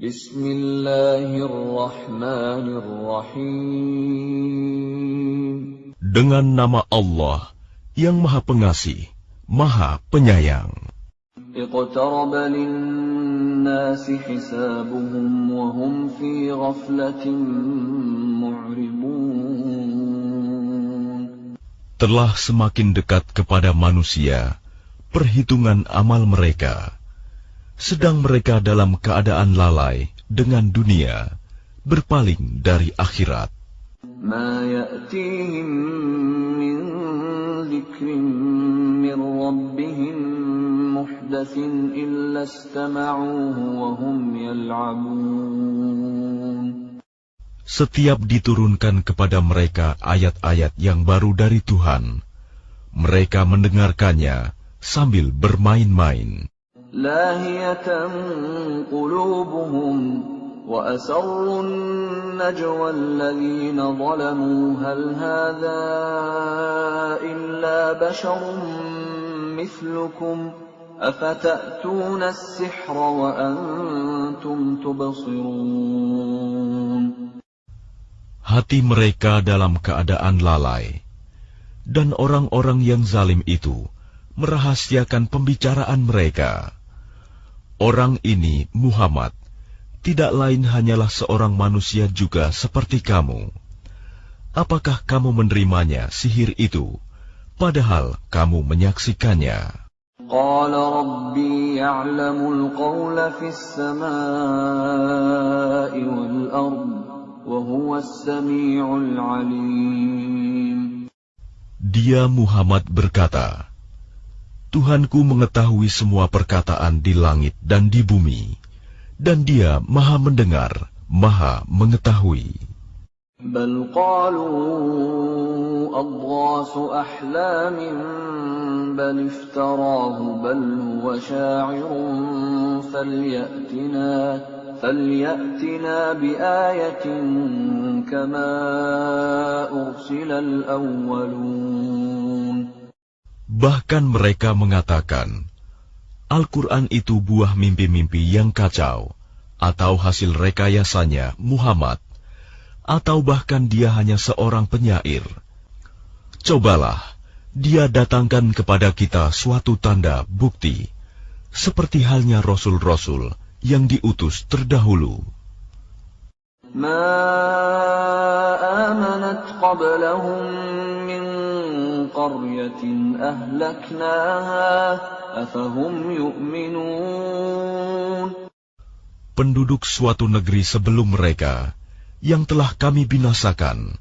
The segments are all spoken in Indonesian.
Bismillahirrahmanirrahim. Dengan nama Allah yang Maha Pengasih, Maha Penyayang. Iqtaraba lin-nasi hisabuhum wa hum fi ghaflatin mu'ridun. Telah semakin dekat kepada manusia perhitungan amal mereka, sedang mereka dalam keadaan lalai dengan dunia, berpaling dari akhirat. Ma ya'tihim min dzikrin min rabbihim muhdatsin illa istama'uhu wa hum yal'abun. Setiap diturunkan kepada mereka ayat-ayat yang baru dari Tuhan, mereka mendengarkannya sambil bermain-main. Lahiyatan qulubuhum wa asarrun najwa alladhina zalamu hal hadha illa basharun mithlukum afata'tuna as-sihra wa antum tubsirun. Hati mereka dalam keadaan lalai, dan orang-orang yang zalim itu merahasiakan pembicaraan mereka. Orang ini, Muhammad, tidak lain hanyalah seorang manusia juga seperti kamu. Apakah kamu menerimanya sihir itu, padahal kamu menyaksikannya? Qala Rabbi ya'lamul qawla fis samaa'i wal ard, wa huwas sami'ul 'alim. Dia Muhammad berkata, Tuhanku mengetahui semua perkataan di langit dan di bumi, dan Dia Maha Mendengar, Maha Mengetahui. Bal qalu adghasu ahlamin bal iftarahu bal huwa sya'irun falyatina biayatin kama ursilal awwalun. Bahkan mereka mengatakan, Al-Quran itu buah mimpi-mimpi yang kacau, atau hasil rekayasanya Muhammad, atau bahkan dia hanya seorang penyair. Cobalah, dia datangkan kepada kita suatu tanda bukti, seperti halnya Rasul-Rasul yang diutus terdahulu. Ma amanat qablahum min qaryatin ahlaknaha afahum yu'minun. Penduduk suatu negeri sebelum mereka yang telah kami binasakan,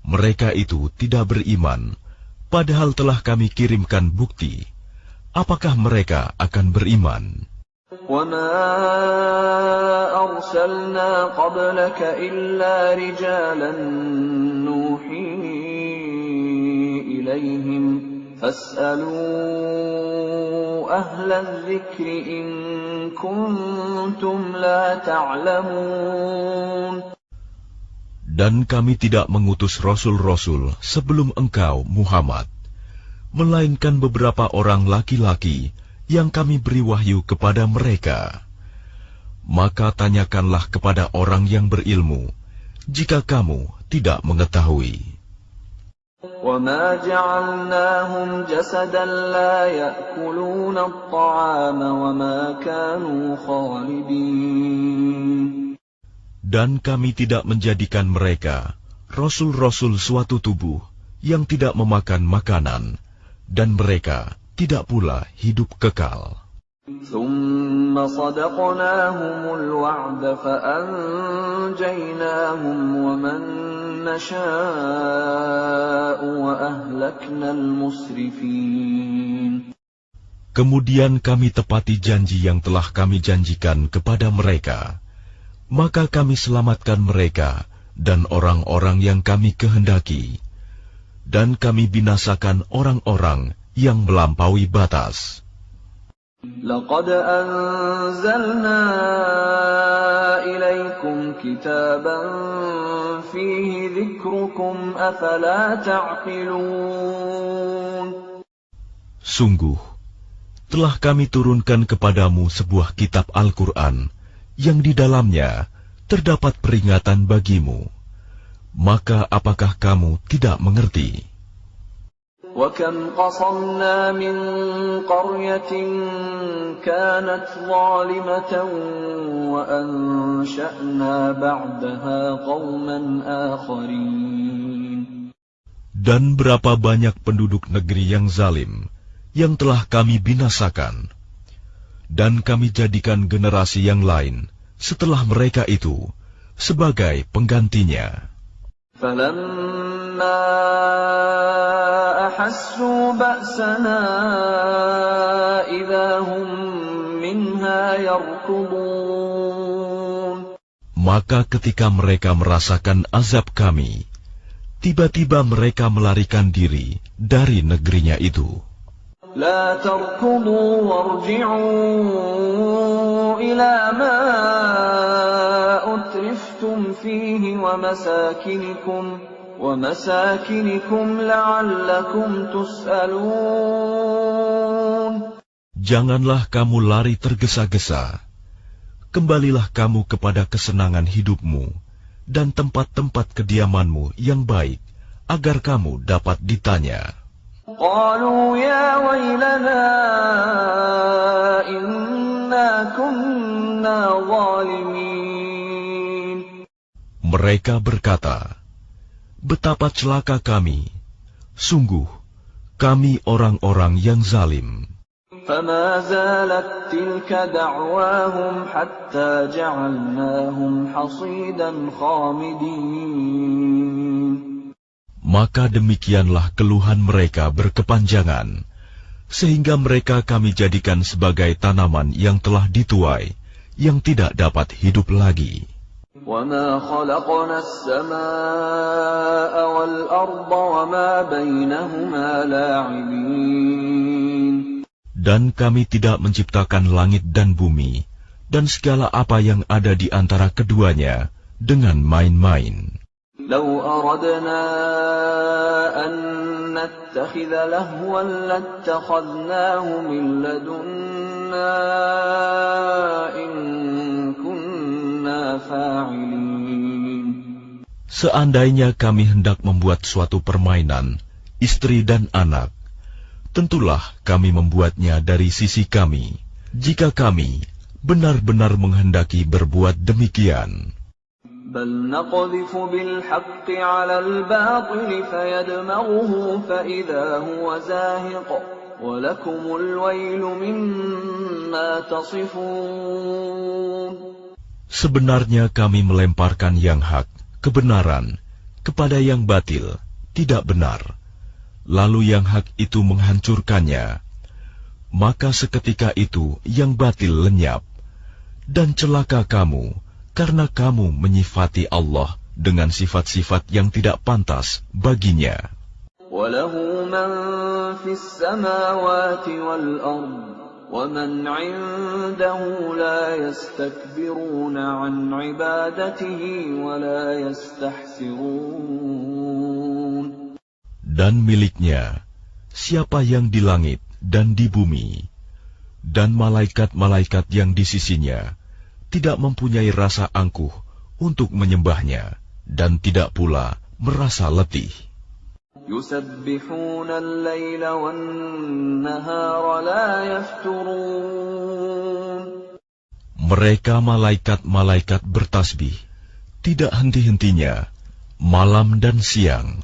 mereka itu tidak beriman, padahal telah kami kirimkan bukti. Apakah mereka akan beriman? وَمَا أَرْسَلْنَا قَبْلَكَ إِلَّا رِجَالًا نُوحِي إِلَيْهِمْ فَاسْأَلُوا أَهْلَ الذِّكْرِ إِن كُنتُمْ لَا تَعْلَمُونَ. Dan kami tidak mengutus rasul-rasul sebelum engkau, Muhammad, melainkan beberapa orang laki-laki yang kami beri wahyu kepada mereka. Maka tanyakanlah kepada orang yang berilmu, jika kamu tidak mengetahui. وَمَا جَعَلْنَاهُمْ جَسَدًا لَا يَأْكُلُونَ الطَّعَامَ وَمَا كَانُوا خَالِدِينَ. Dan kami tidak menjadikan mereka, rasul-rasul suatu tubuh, yang tidak memakan makanan, dan mereka tidak pula hidup kekal. ثُمَّ صَدَقْنَاهُمُ الْوَعْدَ فَأَنْجَيْنَاهُمْ وَمَنْ نَشَاءُ وَأَهْلَكْنَا الْمُسْرِفِينَ. Kemudian kami tepati janji yang telah kami janjikan kepada mereka, maka kami selamatkan mereka dan orang-orang yang kami kehendaki, dan kami binasakan orang-orang yang melampaui batas. لَقَدْ أَنزَلْنَا إِلَيْكُمْ كِتَابًا فِيهِ ذِكْرُكُمْ أَفَلَا تَعْقِلُونَ. Sungguh, telah kami turunkan kepadamu sebuah kitab Al-Quran yang di dalamnya terdapat peringatan bagimu. Maka apakah kamu tidak mengerti? وَكَمْ قَصَمْنَا مِنْ قَرْيَةٍ كَانَتْ ظَالِمَةً وَأَنْشَأْنَا بَعْدَهَا قَوْمًا آخَرِينَ. Dan berapa banyak penduduk negeri yang zalim yang telah kami binasakan, dan kami jadikan generasi yang lain setelah mereka itu sebagai penggantinya. فَلَمَّا أَحَسُّوا بَأْسَنَا إِذَا هُمْ مِنْهَا يَرْكُضُونَ. Maka ketika mereka merasakan azab kami, tiba-tiba mereka melarikan diri dari negerinya itu. لَا تَرْكُضُوا وَارْجِعُوا إِلَى مَا أُتْرِفْتُمْ فِيهِ وَمَسَاكِنِكُمْ لَعَلَّكُمْ تُسْأَلُونَ. Janganlah kamu lari tergesa-gesa. Kembalilah kamu kepada kesenangan hidupmu dan tempat-tempat kediamanmu yang baik, agar kamu dapat ditanya. قالوا يا ويلنا إنا كنا ظالمين. Mereka berkata, betapa celaka kami, sungguh kami orang-orang yang zalim. فما زالت تلك دعواهم حتى جعلناهم حصيدا خامدين. Maka demikianlah keluhan mereka berkepanjangan, sehingga mereka kami jadikan sebagai tanaman yang telah dituai, yang tidak dapat hidup lagi. وَمَا خَلَقْنَا السَّمَاءَ وَالْأَرْضَ وَمَا بَيْنَهُمَا لَاعِبِينَ. Dan kami tidak menciptakan langit dan bumi, dan segala apa yang ada di antara keduanya, dengan main-main. لو أردنا أن نتخذ لهوا لاتخذناه من لدنا إن كنا فاعلين. Seandainya kami hendak membuat suatu permainan, istri dan anak, tentulah kami membuatnya dari sisi kami, jika kami benar-benar menghendaki berbuat demikian. بل نقذف بالحق على الباطل فيدمغه فإذا هو زاهق ولكم الويل مما تصفون. Sebenarnya kami melemparkan yang hak, kebenaran, kepada yang batil, tidak benar. Lalu yang hak itu menghancurkannya. Maka seketika itu yang batil lenyap. Dan celaka kamu, karena kamu menyifati Allah dengan sifat-sifat yang tidak pantas baginya. وَلَهُ مَنْ فِي السَّمَاوَاتِ وَالْأَرْضِ وَمَنْ عِنْدَهُ لَا يَسْتَكْبِرُونَ عَنْ عِبَادَتِهِ وَلَا يَسْتَحْسِرُونَ. Dan miliknya siapa yang di langit dan di bumi, dan malaikat-malaikat yang di sisinya tidak mempunyai rasa angkuh untuk menyembahnya, dan tidak pula merasa letih. يُسَبِّحُونَ اللَّيْلَ وَالنَّهَارَ لَا يَفْتُرُونَ. Mereka malaikat-malaikat bertasbih, tidak henti-hentinya, malam dan siang.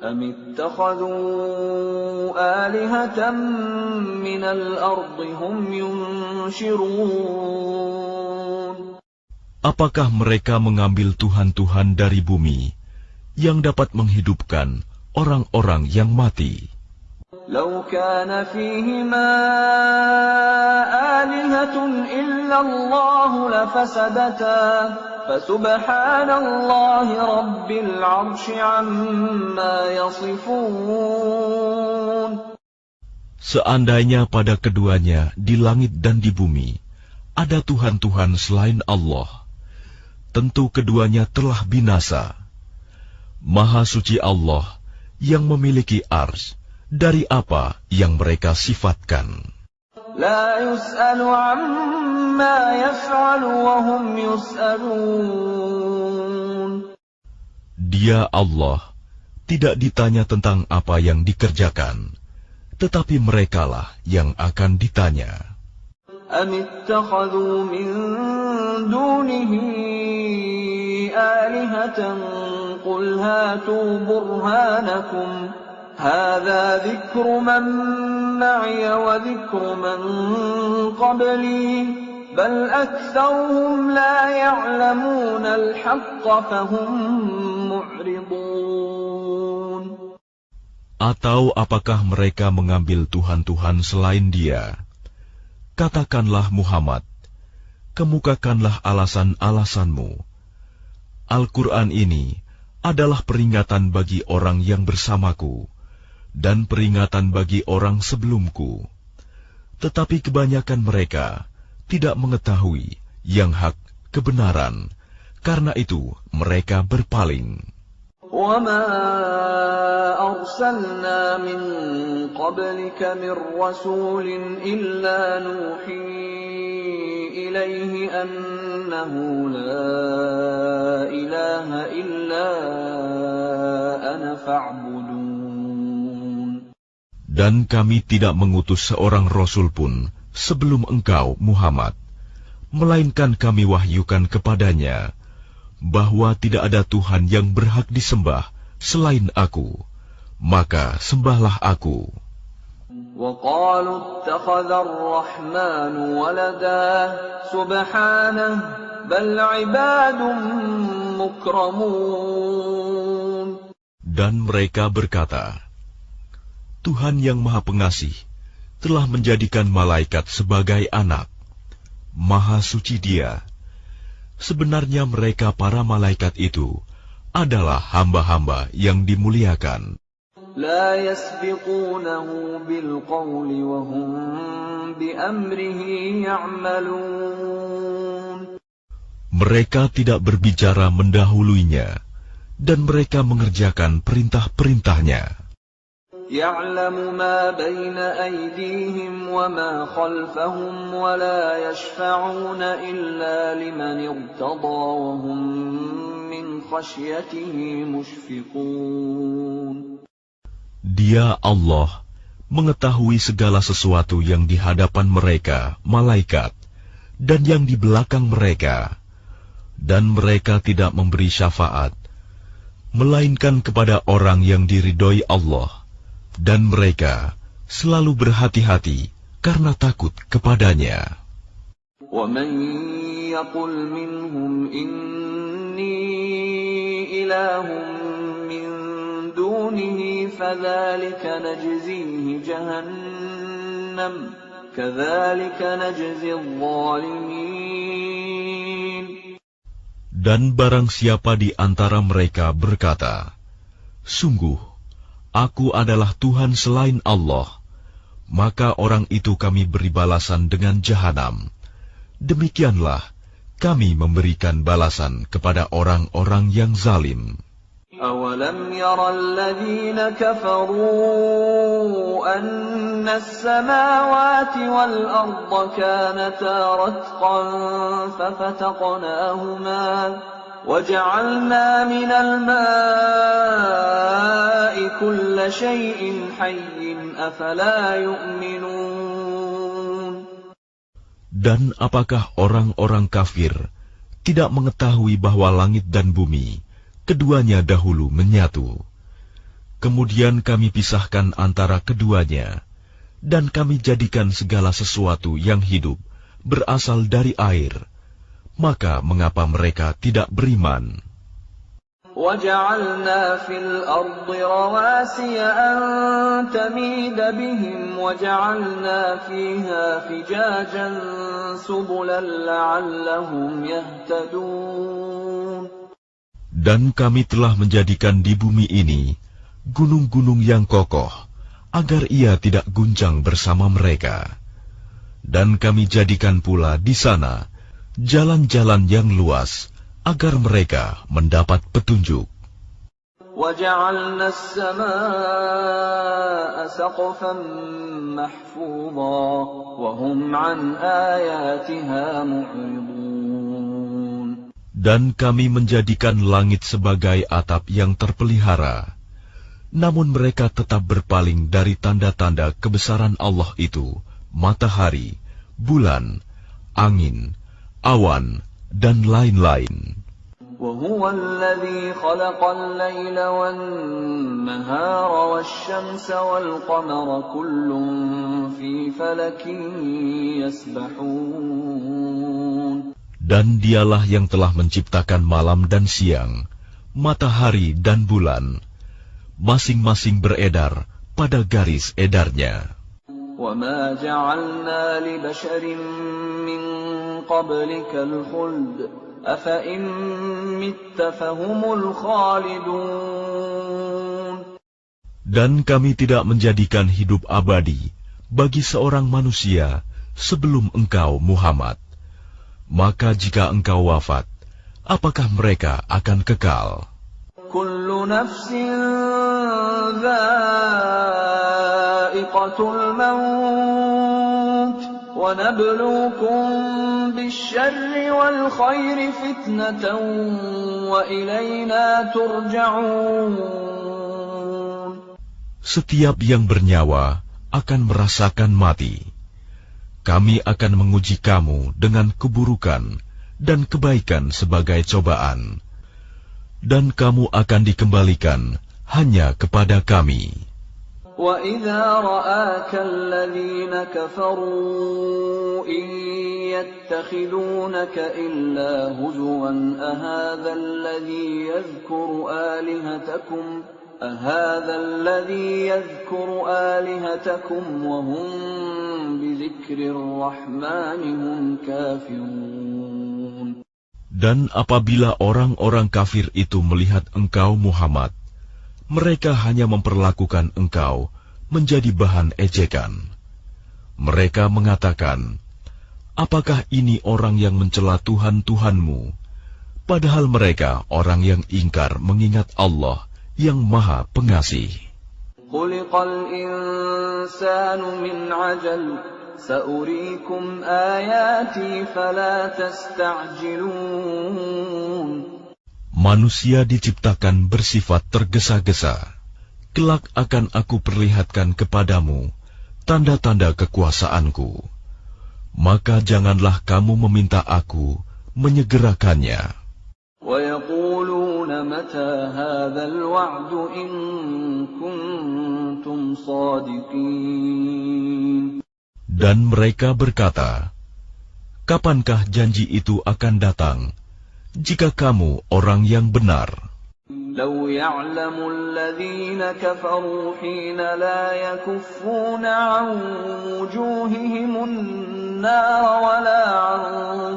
أَمِ اتَّخَذُوا آلِهَةً مِّنَ الْأَرْضِ هُمْ يُنْشِرُونَ. Apakah mereka mengambil tuhan-tuhan dari bumi yang dapat menghidupkan orang-orang yang mati? لَوْ كَانَ فِيهِمَا آلِهَةٌ إِلَّا اللَّهُ لَفَسَدَتَا فَسُبْحَانَ اللَّهِ رَبِّ الْعَرْشِ عَمَّا يَصِفُونَ. Seandainya pada keduanya di langit dan di bumi ada tuhan-tuhan selain Allah, tentu keduanya telah binasa. Maha suci Allah yang memiliki ars dari apa yang mereka sifatkan. لا يسأل عما يفعل وهم يسألون. Dia Allah tidak ditanya tentang apa yang dikerjakan, tetapi merekalah yang akan ditanya. أم اتخذوا من دونه آلهة قل هاتوا برهانكم هذا ذكر من معي وذكر من قبلي بل أكثرهم لا يعلمون الحق فهم معرضون. Atau apakah mereka mengambil Tuhan-Tuhan selain Dia? Katakanlah Muhammad, kemukakanlah alasan-alasanmu. Al-Quran ini adalah peringatan bagi orang yang bersamaku, dan peringatan bagi orang sebelumku. Tetapi kebanyakan mereka tidak mengetahui yang hak kebenaran, karena itu mereka berpaling. وَمَا أَرْسَلْنَا مِن قَبْلِكَ مِن رَّسُولٍ إِلَّا نُوحِي إِلَيْهِ أَنَّهُ لَا إِلَٰهَ إِلَّا أَنَا فَاعْبُدُونِ. Dan kami tidak mengutus seorang rasul pun sebelum engkau, Muhammad, melainkan kami wahyukan kepadanya bahwa tidak ada Tuhan yang berhak disembah selain Aku, maka sembahlah Aku. وَقَالُوا اتَّخَذَ الرَّحْمَنُ وَلَدًا سُبْحَانَهُ بَلْ عِبَادٌ مُكْرَمُونَ. Dan mereka berkata, Tuhan yang Maha Pengasih telah menjadikan malaikat sebagai anak. Maha suci Dia. Sebenarnya mereka para malaikat itu adalah hamba-hamba yang dimuliakan. لا يسبقونه بالقول وهم بأمره يعملون. Mereka tidak berbicara mendahuluinya, dan mereka mengerjakan perintah-perintahnya. يعلم ما بين أيديهم وما خلفهم ولا يشفعون إلا لمن ارتضى وهم من خشيته مشفقون. Dia Allah mengetahui segala sesuatu yang di hadapan mereka, malaikat, dan yang di belakang mereka, dan mereka tidak memberi syafaat, melainkan kepada orang yang diridhoi Allah. Dan mereka selalu berhati-hati karena takut kepadanya. وَمَنْ يَقُلْ مِنْهُمْ إِنِّي إِلَٰهٌ مِّن دُونِهِ فَذَلِكَ نَجْزِيهِ جَهَنَّمَ كَذَلِكَ نَجْزِي الظَّالِمِينَ. Dan barang siapa di antara mereka berkata, sungguh, Aku adalah Tuhan selain Allah, maka orang itu kami beri balasan dengan jahanam. Demikianlah kami memberikan balasan kepada orang-orang yang zalim. أَوَلَمْ يَرَ الَّذِينَ كَفَرُوا أَنَّ السَّمَاوَاتِ وَالْأَرْضَ كَانَتَا رَتْقًا فَفَتَقْنَاهُمَا وَجَعَلْنَا مِنَ الْمَاءِ كُلَّ شَيْءٍ حَيٍّ أَفَلَا يُؤْمِنُونَ. Dan apakah orang-orang kafir tidak mengetahui bahwa langit dan bumi keduanya dahulu menyatu? Kemudian kami pisahkan antara keduanya, dan kami jadikan segala sesuatu yang hidup berasal dari air. Maka mengapa mereka tidak beriman? وَجَعَلْنَا فِي الْأَرْضِ رَوَاسِيَ أَن تَمِيدَ بِهِمْ وَجَعَلْنَا فِيهَا فِجَاجًا سُبُلًا لَعَلَّهُمْ يَهْتَدُونَ. Dan kami telah menjadikan di bumi ini gunung-gunung yang kokoh, agar ia tidak guncang bersama mereka. Dan kami jadikan pula di sana jalan-jalan yang luas, agar mereka mendapat petunjuk. وَجَعَلْنَا السَّمَاءَ سَقْفًا مَحْفُوظًا وَهُمْ عَنْ آيَاتِهَا مُعْرِضُونَ. Dan kami menjadikan langit sebagai atap yang terpelihara, namun mereka tetap berpaling dari tanda-tanda kebesaran Allah itu, matahari, bulan, angin, awan, dan lain-lain. وَهُوَ الَّذِي خَلَقَ اللَّيْلَ وَالنَّهَارَ وَالشَّمْسَ وَالْقَمَرَ كُلٌّ فِي فَلَكٍ يَسْبَحُونَ. Dan dialah yang telah menciptakan malam dan siang, matahari dan bulan, masing-masing beredar pada garis edarnya. وَمَا جَعَلْنَا لِبَشَرٍ مِّن قَبْلِكَ الْخُلْدَ أَفَإِن مِّتَّ فَهُمُ الْخَالِدُونَ. Dan kami tidak menjadikan hidup abadi bagi seorang manusia sebelum engkau, Muhammad. Maka jika engkau wafat, apakah mereka akan kekal? Kullu nafsin dha'iqatul maut wa nabluukum bisyarri wal khairi fitnatan wa ilayna turja'un. Setiap yang bernyawa akan merasakan mati. Kami akan menguji kamu dengan keburukan dan kebaikan sebagai cobaan. Dan kamu akan dikembalikan hanya kepada kami. وَإِذَا رَآكَ الَّذِينَ كَفَرُوا إِن يَتَّخِذُونَكَ إِلَّا هُزُوًا أَهَذَا الَّذِي يَذْكُرُ آلِهَتَكُمْ وَهُمْ بِذِكْرِ الرَّحْمَنِ هُمْ كَافِرُونَ. Dan apabila orang-orang kafir itu melihat engkau, Muhammad, mereka hanya memperlakukan engkau menjadi bahan ejekan. Mereka mengatakan, apakah ini orang yang mencela Tuhan-Tuhanmu? Padahal mereka orang yang ingkar mengingat Allah yang Maha Pengasih. Khuliqal insanu min ajal, sa'uriikum ayati fala tasta'jilun. Manusia diciptakan bersifat tergesa-gesa. Kelak akan aku perlihatkan kepadamu tanda-tanda kekuasaanku. Maka janganlah kamu meminta aku menyegerakannya. وَيَقُولُونَ مَتَى هَذَا الْوَعْدُ إِن كُنتُمْ صَادِقِينَ. Dan mereka berkata, kapankah janji itu akan datang, jika kamu orang yang benar? لَوْ يَعْلَمُ الَّذِينَ كَفَرُوا حِينَ لَا يَكُفُّونَ عَنْ وُجُوهِهِمُ النَّارَ وَلَا عَنْ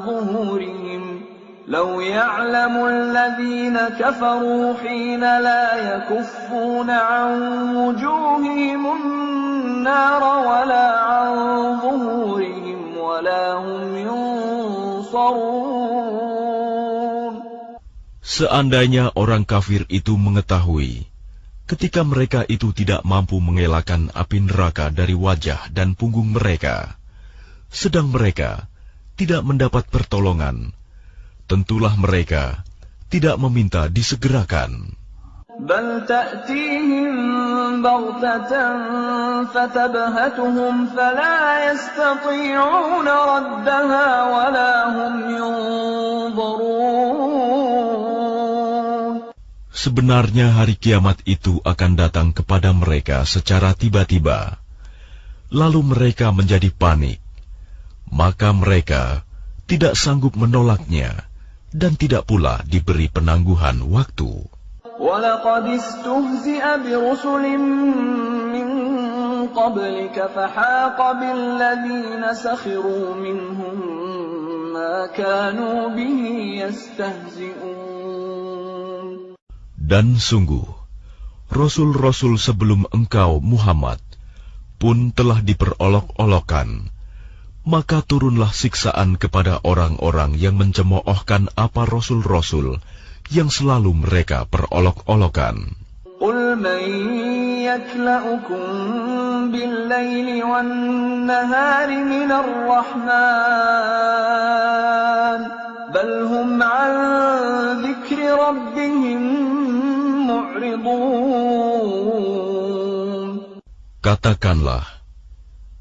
ظُهُورِهِمْ لو يعلم الذين كفروا حين لا يكفون عن وجوههم النار ولا عن ظهورهم ولا هم ينصرون. Seandainya orang kafir itu mengetahui, ketika mereka itu tidak mampu mengelakkan api neraka dari wajah dan punggung mereka, sedang mereka tidak mendapat pertolongan, tentulah mereka tidak meminta disegerakan. Bal ta'tihim baghtatan fatabhatuhum fala yastati'una raddaha wala hum yunzarun. Sebenarnya hari kiamat itu akan datang kepada mereka secara tiba-tiba, lalu mereka menjadi panik, maka mereka tidak sanggup menolaknya, dan tidak pula diberi penangguhan waktu. وَلَقَدِ اسْتُهْزِئَ بِرُسُلٍ مِّن قَبْلِكَ فَحَاقَ بِالَّذِينَ سَخِرُوا مِنْهُم مَّا كَانُوا بِهِ يَسْتَهْزِئُونَ. Dan sungguh, Rasul-Rasul sebelum engkau, Muhammad, pun telah diperolok-olokkan. Maka turunlah siksaan kepada orang-orang yang mencemoohkan apa Rasul-Rasul yang selalu mereka perolok-olokan. قل من يكلأكم بالليل والنهار من الرحمن بل هم عن ذكر ربهم معرضون. Katakanlah,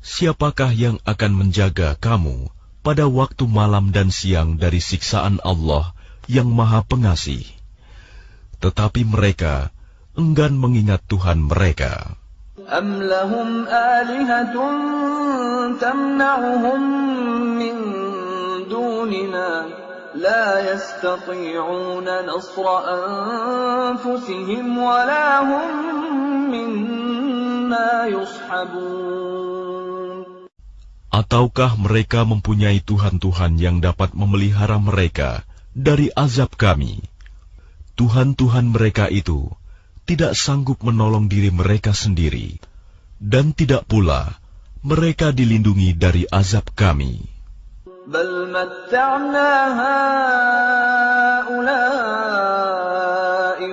siapakah yang akan menjaga kamu pada waktu malam dan siang dari siksaan Allah yang Maha Pengasih? Tetapi mereka enggan mengingat Tuhan mereka. Am lahum alihatun tamna'uhum min dunina la yastati'una nasra anfusihim wa la hum minna yushabun. Ataukah mereka mempunyai Tuhan-Tuhan yang dapat memelihara mereka dari azab kami? Tuhan-Tuhan mereka itu tidak sanggup menolong diri mereka sendiri, dan tidak pula mereka dilindungi dari azab kami. Bal matta'na ha'ula'i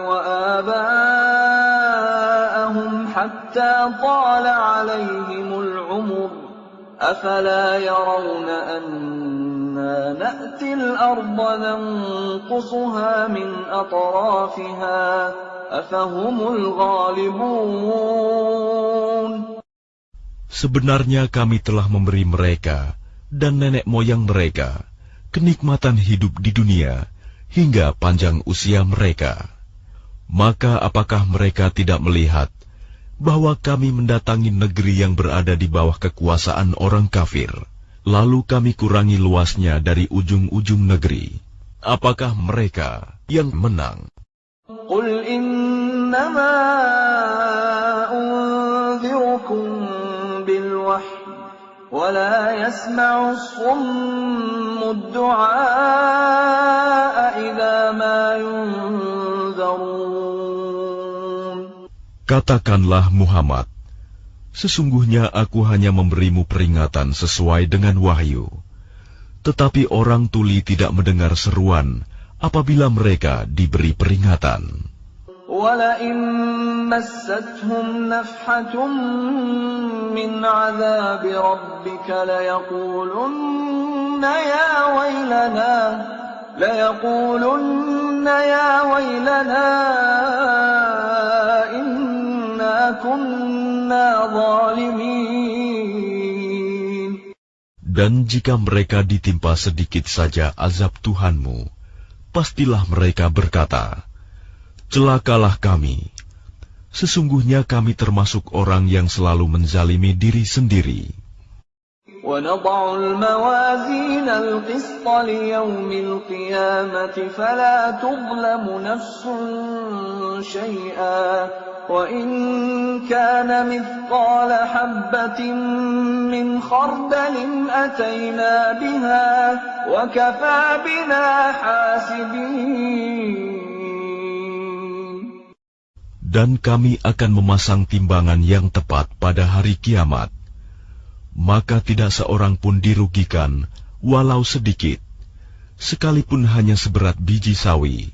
wa aba'ahum hatta tala 'alayhimul 'umur afala yarawna anna na'til arda nanqusuha min atrafiha afahumul ghalibun. Sebenarnya kami telah memberi mereka dan nenek moyang mereka kenikmatan hidup di dunia hingga panjang usia mereka. Maka apakah mereka tidak melihat bahwa kami mendatangi negeri yang berada di bawah kekuasaan orang kafir, lalu kami kurangi luasnya dari ujung-ujung negeri? Apakah mereka yang menang? Qul innama unzirukum bil wahyi wa la yasma'u as-summu ad-du'a idza ma yunzarun. Katakanlah Muhammad, sesungguhnya aku hanya memberimu peringatan sesuai dengan wahyu. Tetapi orang tuli tidak mendengar seruan apabila mereka diberi peringatan. وَلَئِن مَّسَّتْهُمْ نَفْحَةٌ مِّنْ عَذَابِ رَبِّكَ لَيَقُولُنَّ يَا وَيْلَنَا إِنَّا كُنَّا ظَالِمِينَ. Dan jika mereka ditimpa sedikit saja azab Tuhanmu, pastilah mereka berkata, celakalah kami. Sesungguhnya kami termasuk orang yang selalu menzalimi diri sendiri. وَنَضَعُ الْمَوَازِينَ الْقِسْطَ لِيَوْمِ الْقِيَامَةِ فَلَا تُظْلَمُ نَفْسٌ شَيْئًا وَإِنْ كَانَ مِثْقَالَ حَبَّةٍ مِّنْ خَرْدَلٍ أَتَيْنَا بِهَا وَكَفَى بِنَا حَاسِبِينَ. Dan kami akan memasang timbangan yang tepat pada hari kiamat. Maka tidak seorang pun dirugikan, walau sedikit, sekalipun hanya seberat biji sawi.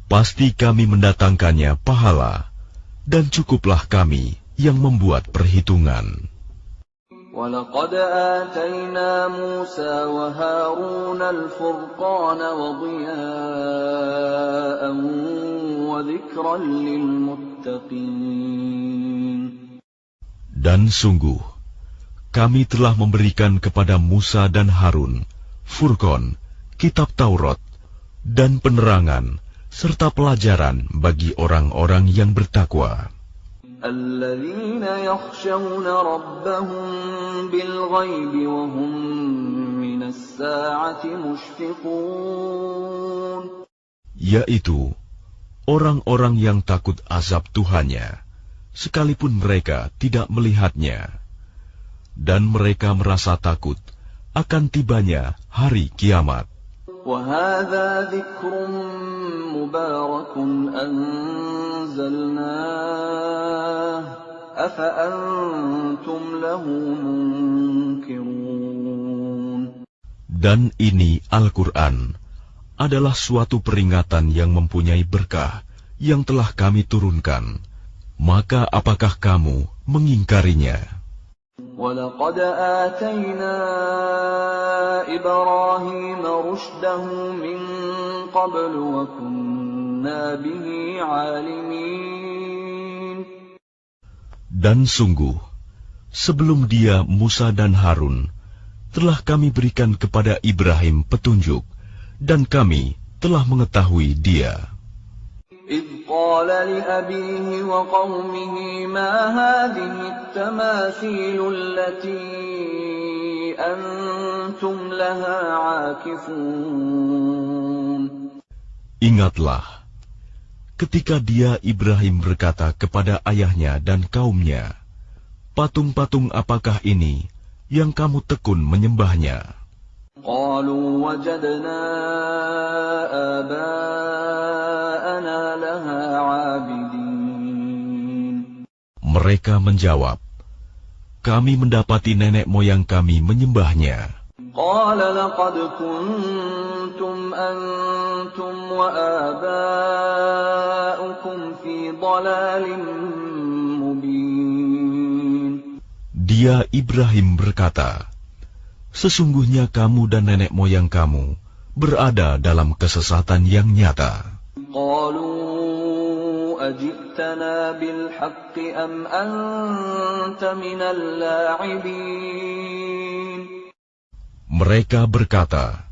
Pasti kami mendatangkannya pahala, dan cukuplah kami yang membuat perhitungan. وَلَقَدْ آتَيْنَا مُوسَى وَهَارُونَ الْفُرْقَانَ وَضِيَاءً وَذِكْرًا لِّلْمُتَّقِينَ. Dan sungguh, kami telah memberikan kepada Musa dan Harun Furqan, kitab Taurat, dan penerangan, serta pelajaran bagi orang-orang yang bertakwa. Alladzina yakhshawna rabbahum bil-ghaibi wa hum minas sa'ati mushfiqun. Yaitu orang-orang yang takut azab Tuhannya, sekalipun mereka tidak melihatnya. Dan mereka merasa takut akan tibanya hari kiamat. وَهَذَا ذِكْرٌ مُبَارَكٌ أَنزَلْنَاهُ أَفَأَنْتُمْ لَهُ مُنْكِرُونَ. Dan ini Al-Quran adalah suatu peringatan yang mempunyai berkah yang telah kami turunkan, maka apakah kamu mengingkarinya? وَلَقَدْ آتَيْنَا إِبْرَاهِيمَ رُشْدَهُ مِنْ قَبْلُ وَكُنَّا بِهِ عَالِمِينَ. Dan sungguh, sebelum dia Musa dan Harun, telah kami berikan kepada Ibrahim petunjuk, dan kami telah mengetahui dia. إِذْ قَالَ لِأَبِيهِ وَقَوْمِهِ مَا هَذِهِ التَّمَاثِيلُ الَّتِي أَنْتُمْ لَهَا عَاكِفُونَ. Ingatlah, ketika dia Ibrahim berkata kepada ayahnya dan kaumnya, patung-patung apakah ini yang kamu tekun menyembahnya? قَالُوا وَجَدْنَا آبَاءَنَا لَهَا عَابِدِينَ. Mereka menjawab, kami mendapati nenek moyang kami menyembahnya. قَالَ لَقَدْ كُنْتُمْ أَنْتُمْ وَآبَاؤُكُمْ فِي ضَلَالٍ مُبِينٍ. Dia Ibrahim berkata, sesungguhnya kamu dan nenek moyang kamu berada dalam kesesatan yang nyata. قَالُوا أَجِئْتَنَا بِالْحَقِّ أَمْ أَنْتَ مِنَ اللَّاعِبِينَ. Mereka berkata,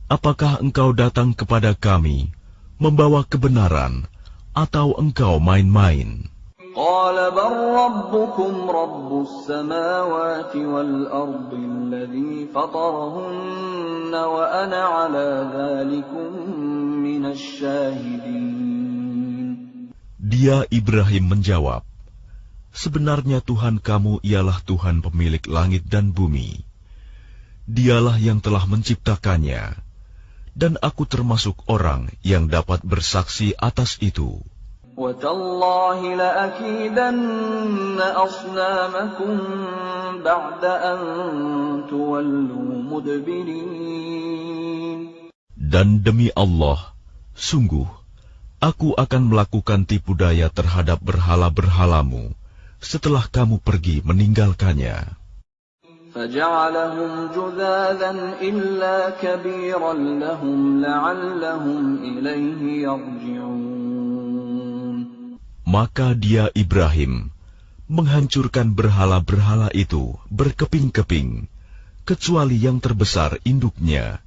apakah engkau datang kepada kami membawa kebenaran atau engkau main-main? قَالَ بَلْ رَبُّكُمْ رَبُّ السَّمَاوَاتِ وَالْأَرْضِ الَّذِي فَطَرَهُنَّ وَأَنَا عَلَى ذَلِكُمْ مِنَ الشَّاهِدِينَ. Dia Ibrahim menjawab, sebenarnya Tuhan kamu ialah Tuhan pemilik langit dan bumi. Dialah yang telah menciptakannya, dan aku termasuk orang yang dapat bersaksi atas itu. وَتَاللَّهِ لَأَكِيدَنَّ أَصْنَامَكُمْ بَعْدَ أَن تُوَلُّوا مُدْبِرِينَ. Dan demi Allah, sungguh, aku akan melakukan tipu daya terhadap berhala-berhalamu setelah kamu pergi meninggalkannya. فَجَعَلَهُمْ جُذَاذًا إِلَّا كَبِيرًا لَهُمْ لَعَلَّهُمْ إِلَيْهِ يَرْجِعُونَ. Maka dia Ibrahim menghancurkan berhala-berhala itu berkeping-keping, kecuali yang terbesar induknya,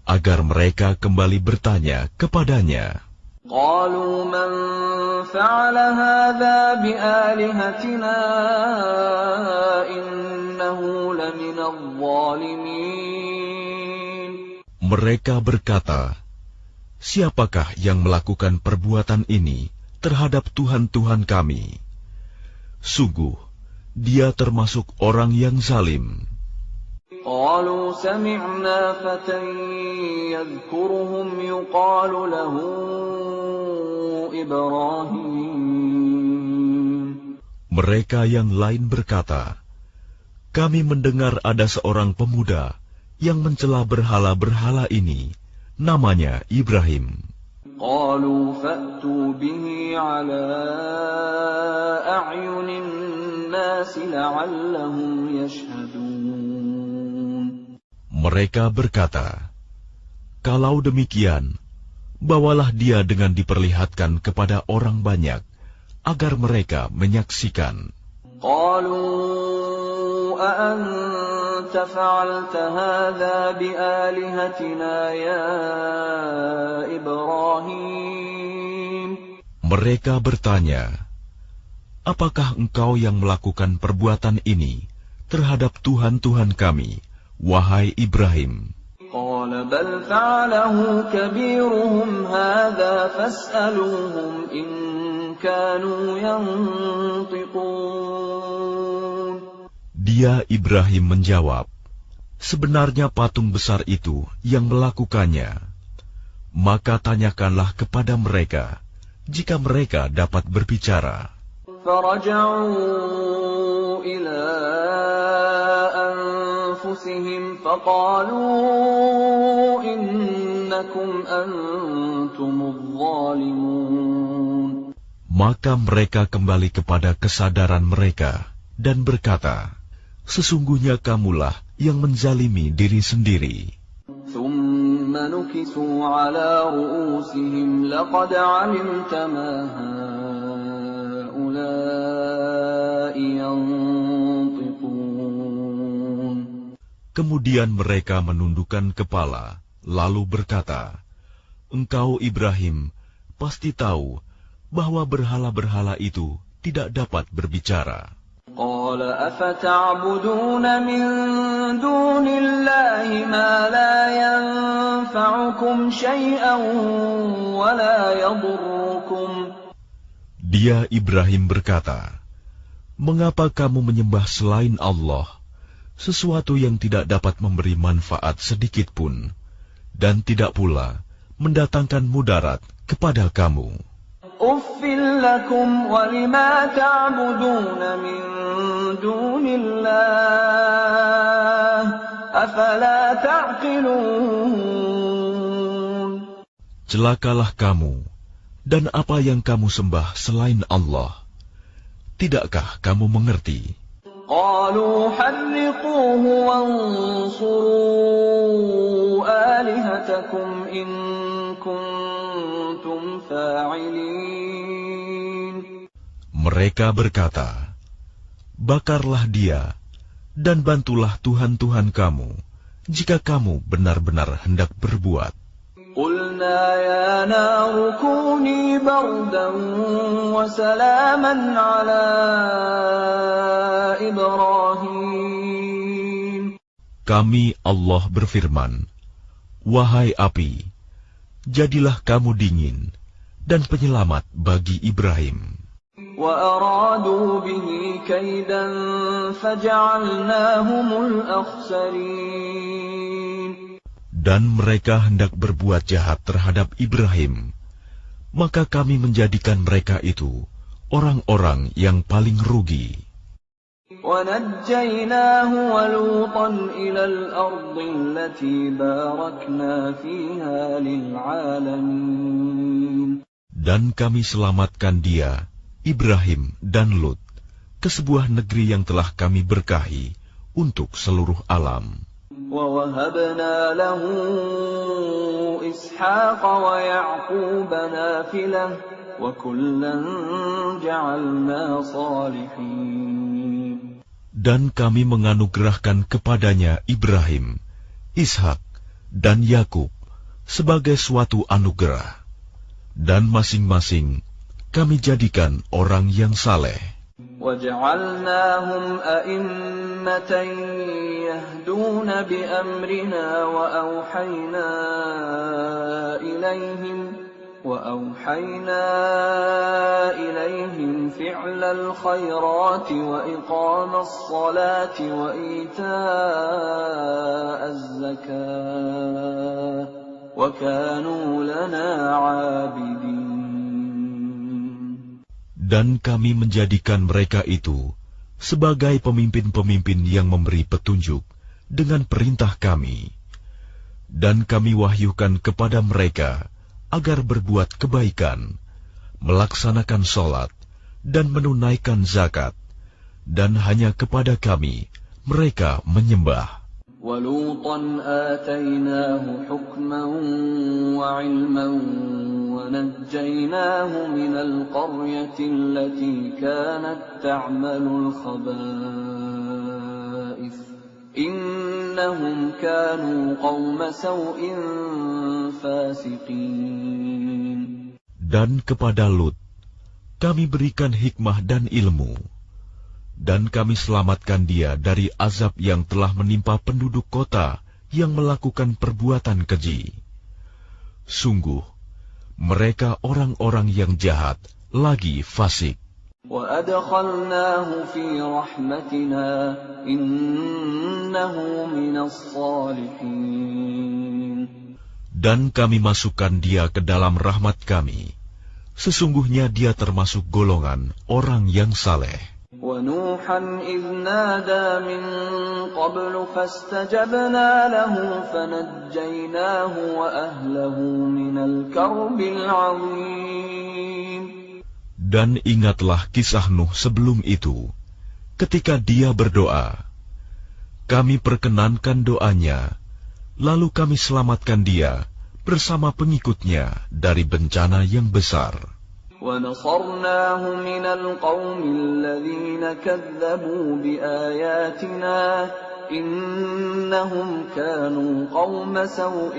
agar mereka kembali bertanya kepadanya. قَالُوا مَنْ فَعَلَ هَذَا بِآلِهَتِنَا إِنَّهُ لَمِنَ الظَّالِمِينَ. Mereka berkata, siapakah yang melakukan perbuatan ini terhadap Tuhan-Tuhan kami? Sungguh, dia termasuk orang yang zalim. قَالُوا سَمِعْنَا فَتًى يَذْكُرُهُمْ يُقَالُ لَهُ إِبْرَاهِيمُ. Mereka yang lain berkata, kami mendengar ada seorang pemuda yang mencela berhala-berhala ini, namanya Ibrahim. قَالُوا فَأْتُوا بِهِ عَلَىٰ أَعْيُنِ النَّاسِ لَعَلَّهُمْ يَشْهَدُونَ. Mereka berkata, kalau demikian, bawalah dia dengan diperlihatkan kepada orang banyak, agar mereka menyaksikan. قَالُوا أَأَنْتَ فَعَلْتَ هَذَا بِآلِهَتِنَا يَا إِبْرَاهِيمُ. Mereka bertanya, apakah engkau yang melakukan perbuatan ini terhadap Tuhan-Tuhan kami, wahai Ibrahim? قَالَ بَلْ فَعَلَهُ كَبِيرُهُمْ هَذَا فَاسْأَلُوهُمْ إِن كَانُوا يَنطِقُونَ. Dia Ibrahim menjawab, sebenarnya patung besar itu yang melakukannya. Maka tanyakanlah kepada mereka, jika mereka dapat berbicara. فَرَجَعُوا إِلَىٰ أَنفُسِهِمْ فَقَالُوا إِنَّا إنكم أنتم الظالمون. Maka mereka kembali kepada kesadaran mereka dan berkata, sesungguhnya kamulah yang menzalimi diri sendiri. ثم نكسوا على رؤوسهم لقد علمت ما هؤلاء ينطقون. Kemudian mereka menundukkan kepala, lalu berkata, engkau Ibrahim pasti tahu bahwa berhala-berhala itu tidak dapat berbicara. قال أفتعبدون من دون الله ما لا ينفعكم شيئا ولا يضركم. Dia Ibrahim berkata, mengapa kamu menyembah selain Allah sesuatu yang tidak dapat memberi manfaat sedikit pun dan tidak pula mendatangkan mudarat kepada kamu? أُفٍّ لَكُمْ وَلِمَا تَعْبُدُونَ مِن دُونِ اللَّهِ أَفَلَا تَعْقِلُونَ. Celakalah kamu dan apa yang kamu sembah selain Allah. Tidakkah kamu mengerti? قَالُوا حَرِّقُوهُ وَانصُرُوا آلِهَتَكُمْ إِن كُنتُمْ فَاعِلِينَ. Mereka berkata, bakarlah dia dan bantulah Tuhan-Tuhan kamu jika kamu benar-benar hendak berbuat. قُلْنَا يَا نَارُ كُونِي بَرْدًا وَسَلَامًا عَلَى إِبْرَاهِيمَ. Kami Allah berfirman, wahai api, jadilah kamu dingin dan penyelamat bagi Ibrahim. وَأَرَادُوا بِهِ كَيْدًا فَجَعَلْنَاهُمُ الْأَخْسَرِينَ. Dan mereka hendak berbuat jahat terhadap Ibrahim, maka kami menjadikan mereka itu orang-orang yang paling rugi. وَنَجَّيْنَاهُ وَلُوطًا إِلَى الْأَرْضِ الَّتِي بَارَكْنَا فِيهَا لِلْعَالَمِينَ. Dan kami selamatkan dia, Ibrahim dan Lut, ke sebuah negeri yang telah kami berkahi untuk seluruh alam. وَوَهَبْنَا لَهُ إِسْحَاقَ وَيَعْقُوبَ نَافِلَةً وَكُلًّا جَعَلْنَا صَالِحِينَ. Dan kami menganugerahkan kepadanya Ibrahim, Ishak, dan Yakub sebagai suatu anugerah. Dan masing-masing kami jadikan orang yang saleh. وَجَعَلْنَاهُمْ أَئِمَّةً يَهْدُونَ بِأَمْرِنَا وَأَوْحَيْنَا إِلَيْهِمْ فِعْلَ الْخَيْرَاتِ وَإِقَامَ الصَّلَاةِ وَإِيتَاءَ الزَّكَاةِ وَكَانُوا لَنَا عَابِدِينَ. Dan kami menjadikan mereka itu sebagai pemimpin-pemimpin yang memberi petunjuk dengan perintah kami. Dan kami wahyukan kepada mereka agar berbuat kebaikan, melaksanakan sholat, dan menunaikan zakat. Dan hanya kepada kami mereka menyembah. وَلُوطًا آتَيْنَاهُ حُكْمًا وَعِلْمًا وَنَجَّيْنَاهُ مِنَ الْقَرْيَةِ الَّتِي كَانَتْ تَعْمَلُ الْخَبَائِثَ إِنَّهُمْ كَانُوا قَوْمَ سَوْءٍ فَاسِقِينَ. Dan kepada Lut kami berikan hikmah dan ilmu, dan kami selamatkan dia dari azab yang telah menimpa penduduk kota yang melakukan perbuatan keji. Sungguh, mereka orang-orang yang jahat lagi fasik. وَأَدْخَلْنَاهُ فِي رَحْمَتِنَا إِنَّهُ مِنَ الصَّالِحِينَ. Dan kami masukkan dia ke dalam rahmat kami. Sesungguhnya dia termasuk golongan orang yang saleh. وَنُوحًا إِذْ نَادَى مِن قَبْلُ فَاسْتَجَبْنَا لَهُ فَنَجَّيْنَاهُ وَأَهْلَهُ مِنَ الْكَرْبِ الْعَظِيمِ. Dan ingatlah kisah Nuh sebelum itu, ketika dia berdoa. Kami perkenankan doanya, lalu kami selamatkan dia bersama pengikutnya dari bencana yang besar. وَنَصَرْنَاهُ مِنَ الْقَوْمِ الَّذِينَ كَذَّبُوا بِآيَاتِنَا إِنَّهُمْ كَانُوا قَوْمَ سَوْءٍ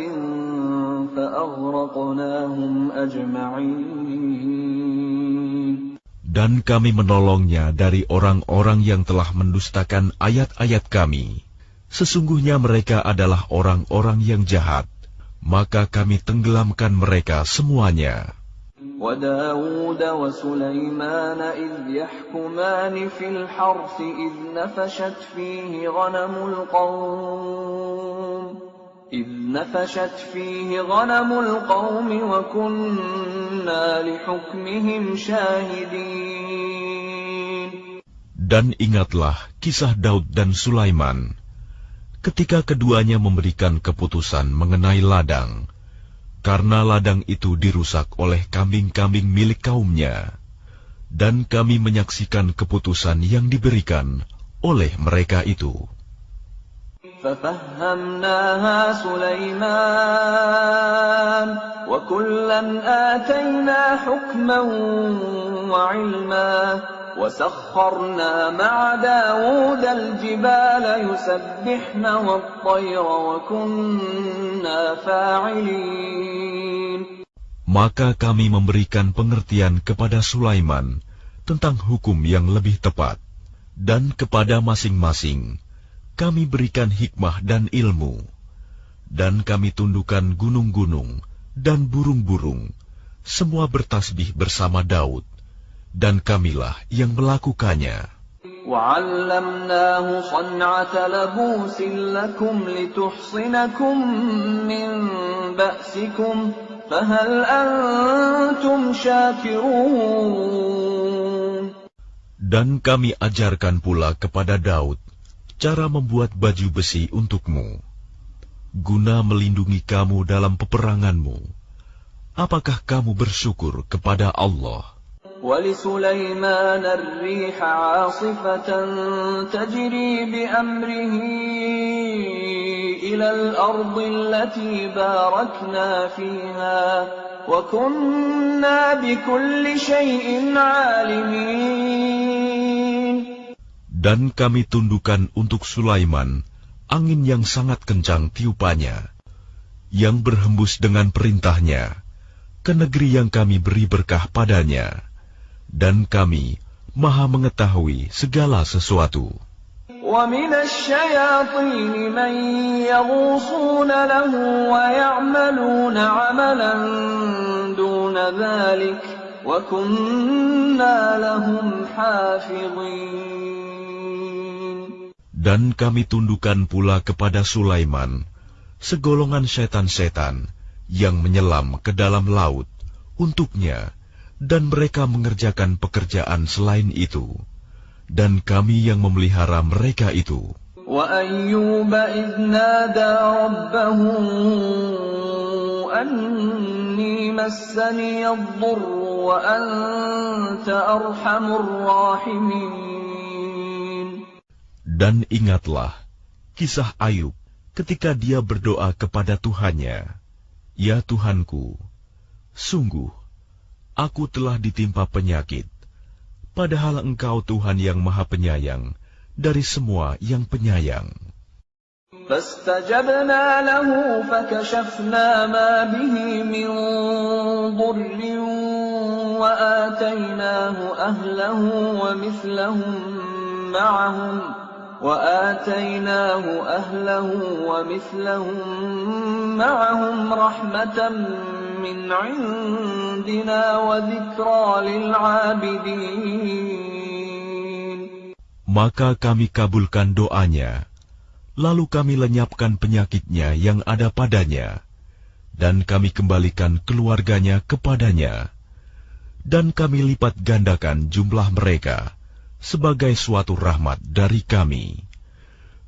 فَأَغْرَقْنَاهُمْ أَجْمَعِينَ. Dan kami menolongnya dari orang-orang yang telah mendustakan ayat-ayat kami. Sesungguhnya mereka adalah orang-orang yang jahat, maka kami tenggelamkan mereka semuanya. وَدَاوُودَ وَسُلَيْمَانَ إِذْ يَحْكُمَانِ فِي الْحَرْثِ إِذْ نَفَشَتْ فِيهِ غَنَمُ الْقَوْمِ وَكُنَّا لِحُكْمِهِمْ شَاهِدِينَ. Dan ingatlah kisah Daud dan Sulaiman, ketika keduanya memberikan keputusan mengenai ladang, karena ladang itu dirusak oleh kambing-kambing milik kaumnya, dan kami menyaksikan keputusan yang diberikan oleh mereka itu. فَفَهَّمْنَاهَا سُلَيْمَانَ وَكُلًّا آتَيْنَا حُكْمًا وَعِلْمًا وَسَخَّرْنَا مَعَ دَاوُودَ الْجِبَالَ يُسَبِّحْنَ وَالطَّيْرَ وَكُنَّا فَاعِلِينَ. Maka kami memberikan pengertian kepada Sulaiman tentang hukum yang lebih tepat, dan kepada masing-masing kami berikan hikmah dan ilmu, dan kami tundukkan gunung-gunung dan burung-burung, semua bertasbih bersama Daud, dan kamilah yang melakukannya. وَعَلَّمْنَاهُ صَنْعَةَ لَبُوسٍ لَكُمْ لِتُحْصِنَكُمْ مِنْ بَأْسِكُمْ فَهَلْ أَنْتُمْ شَاكِرُونَ. Dan kami ajarkan pula kepada Daud cara membuat baju besi untukmu, guna melindungi kamu dalam peperanganmu. Apakah kamu bersyukur kepada Allah? وَلِسُلَيْمَانَ الرِّيحَ عَاصِفَةً تَجْرِي بِأَمْرِهِ إِلَى الْأَرْضِ الَّتِي بَارَكْنَا فِيهَا وَكُنَّا بِكُلِّ شَيْءٍ عَالِمِينَ. Dan kami tundukkan untuk Sulaiman angin yang sangat kencang tiupannya, yang berhembus dengan perintahnya ke negeri yang kami beri berkah padanya, dan kami Maha mengetahui segala sesuatu. وَمِنَ الشَّيَاطِينِ مَن يَغُوصُونَ لَهُ وَيَعْمَلُونَ عَمَلًا دُونَ ذَلِكَ وَكُنَّا لَهُمْ حَافِظِينَ. Dan kami tundukkan pula kepada Sulaiman segolongan setan-setan yang menyelam ke dalam laut untuknya, dan mereka mengerjakan pekerjaan selain itu, dan kami yang memelihara mereka itu. وَأَيُّوبَ إِذْ نَادَى رَبَّهُ أَنِّي مَسَّنِيَ الضُّرُّ وَأَنْتَ أَرْحَمُ الرَّاحِمِينَ. Dan ingatlah kisah Ayub ketika dia berdoa kepada Tuhannya, "Ya Tuhanku, sungguh aku telah ditimpa penyakit, padahal Engkau Tuhan yang Maha Penyayang dari semua yang penyayang." فَاسْتَجَبْنَا لَهُ فَكَشَفْنَا مَا بِهِ مِنْ ضُرٍّ وَآتَيْنَاهُ أَهْلَهُ وَمِثْلَهُم مَّعَهُمْ رَحْمَةً مِّنْ عِندِنَا وَذِكْرَىٰ لِلْعَابِدِينَ. Maka kami kabulkan doanya, lalu kami lenyapkan penyakitnya yang ada padanya, dan kami kembalikan keluarganya kepadanya, dan kami lipat gandakan jumlah mereka sebagai suatu rahmat dari kami,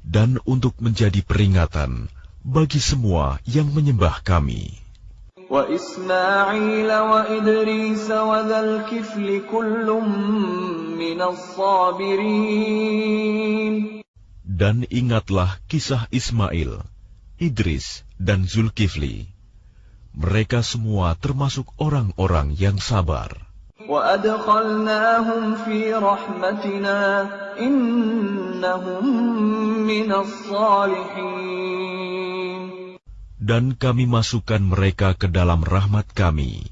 dan untuk menjadi peringatan bagi semua yang menyembah kami. وإسماعيل وإدريس وذا الكفل كل من الصابرين. Dan ingatlah kisah Ismail, Idris, dan Zulkifli. Mereka semua termasuk orang-orang yang sabar. وأدخلناهم في رحمتنا إنهم من الصالحين. Dan kami masukkan mereka ke dalam rahmat kami.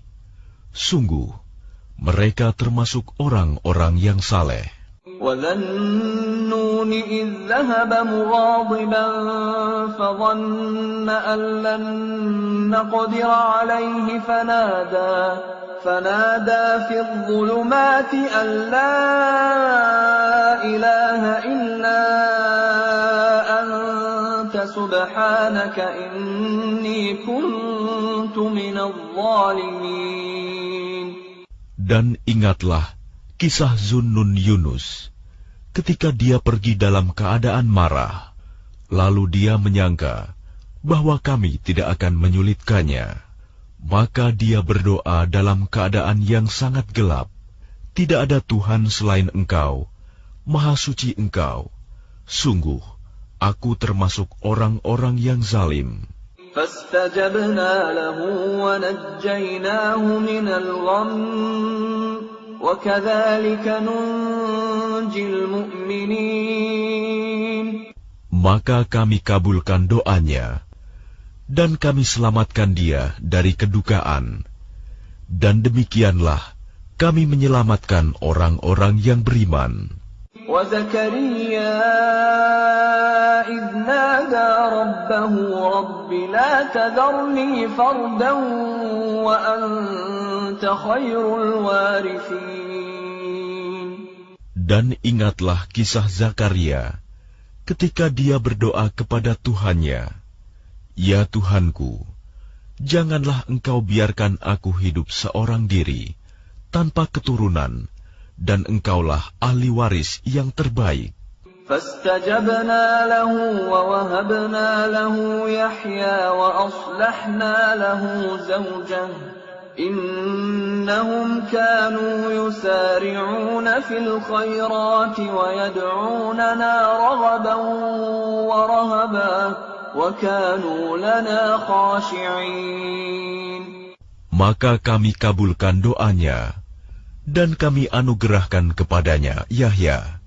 Sungguh, mereka termasuk orang-orang yang saleh. وَذَا النُّونِ إِذْ ذَهَبَ مُغَاضِبًا فَظَنَّ أَن لَّن نَّقْدِرَ عَلَيْهِ فنادى في الظلمات أن لا إله إلا أنت سبحانك إني كنت من الظالمين. Dan ingatlah kisah Zunnun Yunus, ketika dia pergi dalam keadaan marah, lalu dia menyangka bahwa kami tidak akan menyulitkannya. Maka dia berdoa dalam keadaan yang sangat gelap. Tidak ada Tuhan selain Engkau, Maha Suci Engkau. Sungguh, aku termasuk orang-orang yang zalim. فاستجبنا له ونجيناه من الغم وكذلك ننجي المؤمنين. Maka kami kabulkan doanya, dan kami selamatkan dia dari kedukaan. Dan demikianlah kami menyelamatkan orang-orang yang beriman. وَزَكَرِيَّا إِذْ نَادَى رَبَّهُ رَبِّ لَا تَذَرْنِي فَرْدًا وَأَنْتَ خَيْرُ الْوَارِثِينَ. Dan ingatlah kisah Zakaria ketika dia berdoa kepada Tuhannya, "Ya Tuhanku, janganlah Engkau biarkan aku hidup seorang diri, tanpa keturunan, dan Engkaulah ahli waris yang terbaik." فَاسْتَجَبْنَا لَهُ وَوَهَبْنَا لَهُ يَحْيَى وَأَصْلَحْنَا لَهُ زَوْجَهُ إِنَّهُمْ كَانُوا يُسَارِعُونَ فِي الْخَيْرَاتِ وَيَدْعُونَنَا رَغَبًا وَرَهَبًا وَكَانُوا لَنَا خَاشِعِينَ. Maka kami kabulkan doanya, dan kami anugerahkan kepadanya Yahya,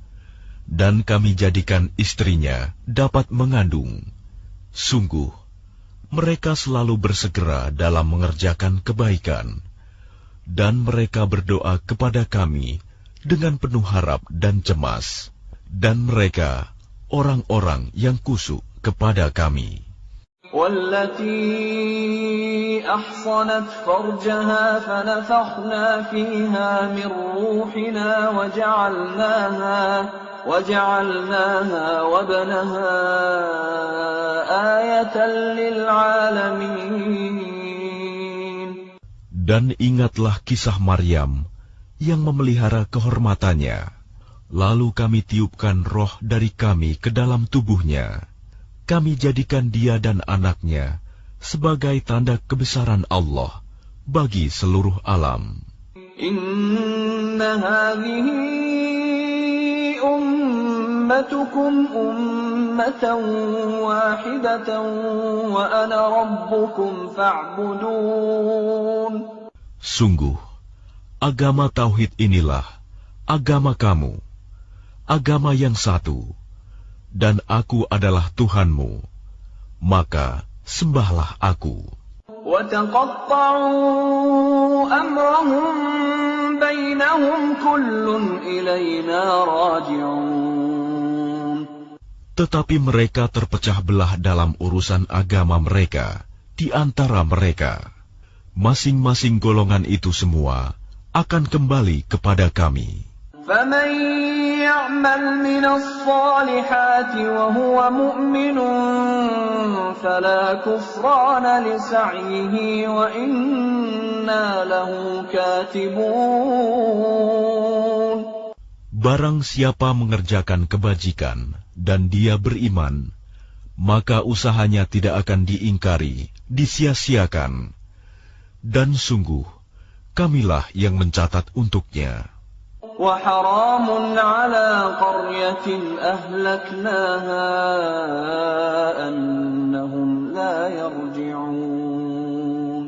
dan kami jadikan istrinya dapat mengandung. Sungguh, mereka selalu bersegera dalam mengerjakan kebaikan, dan mereka berdoa kepada kami dengan penuh harap dan cemas, dan mereka orang-orang yang kusuk kepada kami. وَالَّتِي أَحْصَنَتْ فَرْجَهَا فَنَفَخْنَا فِيهَا مِنْ رُوحِنَا وَجَعَلْنَاهَا وَابْنَهَا آيَةً لِلْعَالَمِينَ. Dan ingatlah kisah Maryam yang memelihara kehormatannya. Lalu kami tiupkan roh dari kami ke dalam tubuhnya. Kami jadikan dia dan anaknya sebagai tanda kebesaran Allah bagi seluruh alam. Inna hadhihi ummatukum ummatan wahidatan wa ana rabbukum fa'budun. Sungguh, agama Tauhid inilah agama kamu, agama yang satu, dan aku adalah Tuhanmu, maka sembahlah aku. Tetapi mereka terpecah belah dalam urusan agama mereka di antara mereka. Masing-masing golongan itu semua akan kembali kepada kami. فَمَنْ يَعْمَلْ مِنَ الصَّالِحَاتِ وَهُوَ مُؤْمِنٌ فَلَا كُفْرَانَ لِسَعْيِهِ وَإِنَّا لَهُ كَاتِبُونَ. Barang siapa mengerjakan kebajikan dan dia beriman, maka usahanya tidak akan diingkari, disia-siakan. Dan sungguh, kamilah yang mencatat untuknya. وَحَرَامٌ عَلَى قَرْيَةٍ أَهْلَكْنَاهَا أَنَّهُمْ لَا يَرْجِعُونَ.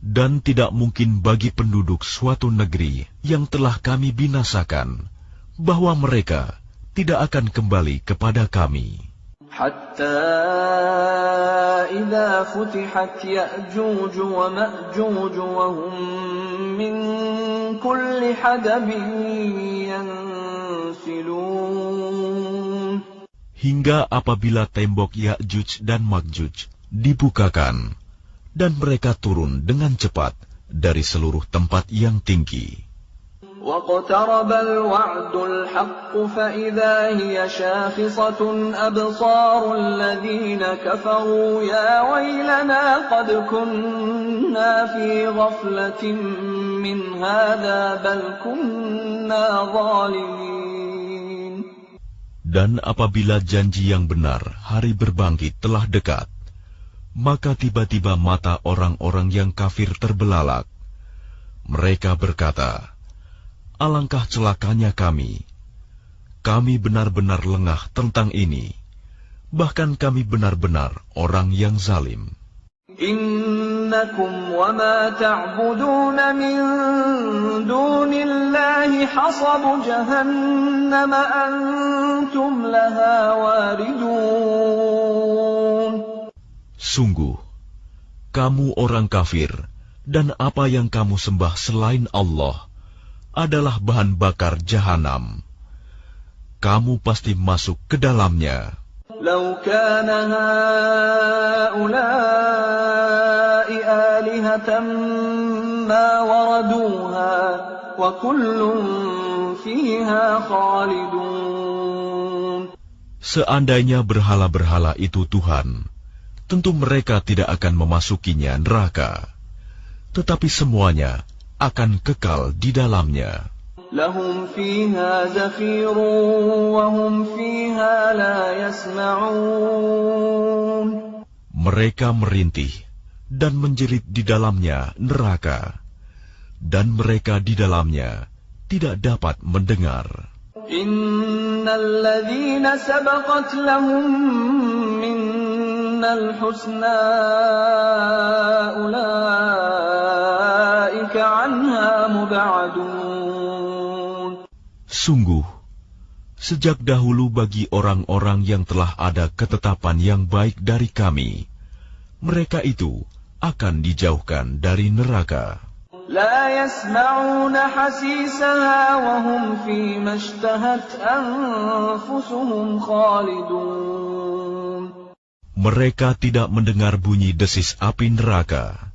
Dan tidak mungkin bagi penduduk suatu negeri yang telah kami binasakan, bahwa mereka tidak akan kembali kepada kami. حَتَّى إِذَا فُتِحَتْ يَأْجُوجُ وَمَأْجُوجُ وَهُمْ مِنْ كُلِّ حَدَبٍ يَنْسِلُونَ. Hingga apabila tembok Ya'juj dan Ma'juj dibukakan, dan mereka turun dengan cepat dari seluruh tempat yang tinggi. وَاقْتَرَبَ الْوَعْدُ الْحَقُّ فَإِذَا هِيَ شَاخِصَةٌ أَبْصَارُ الَّذِينَ كَفَرُوا يَا وَيْلَنَا قَدْ كُنَّا فِي غَفْلَةٍ مِّنْ هَذَا بَلْ كُنَّا ظَالِمِينَ. Dan apabila janji yang benar, hari berbangkit telah dekat, maka tiba-tiba mata orang-orang yang kafir terbelalak. Mereka berkata, alangkah celakanya kami. Kami benar-benar lengah tentang ini. Bahkan kami benar-benar orang yang zalim. Innakum wa ma ta'budun min dunillahi hasabu jahannam antum laha waridun. Sungguh, kamu orang kafir, dan apa yang kamu sembah selain Allah adalah bahan bakar jahanam. Kamu pasti masuk ke dalamnya. Lau kana haula'i alihatan ma waraduha wa kullun fiha khalidun. Seandainya berhala-berhala itu Tuhan, tentu mereka tidak akan memasukinya neraka. Tetapi semuanya akan kekal di dalamnya. Lahum fiha zafirun wa hum fiha la yasma'un. Mereka merintih dan menjerit di dalamnya neraka, dan mereka di dalamnya tidak dapat mendengar. Innal ladzina sabaqat lahum minnal husna ulaika anha mub'adun. Sungguh, sejak dahulu bagi orang-orang yang telah ada ketetapan yang baik dari kami, mereka itu akan dijauhkan dari neraka. La yasma'una hasisaha wa hum fi mashtahat anfusuhum khalidun. Mereka tidak mendengar bunyi desis api neraka,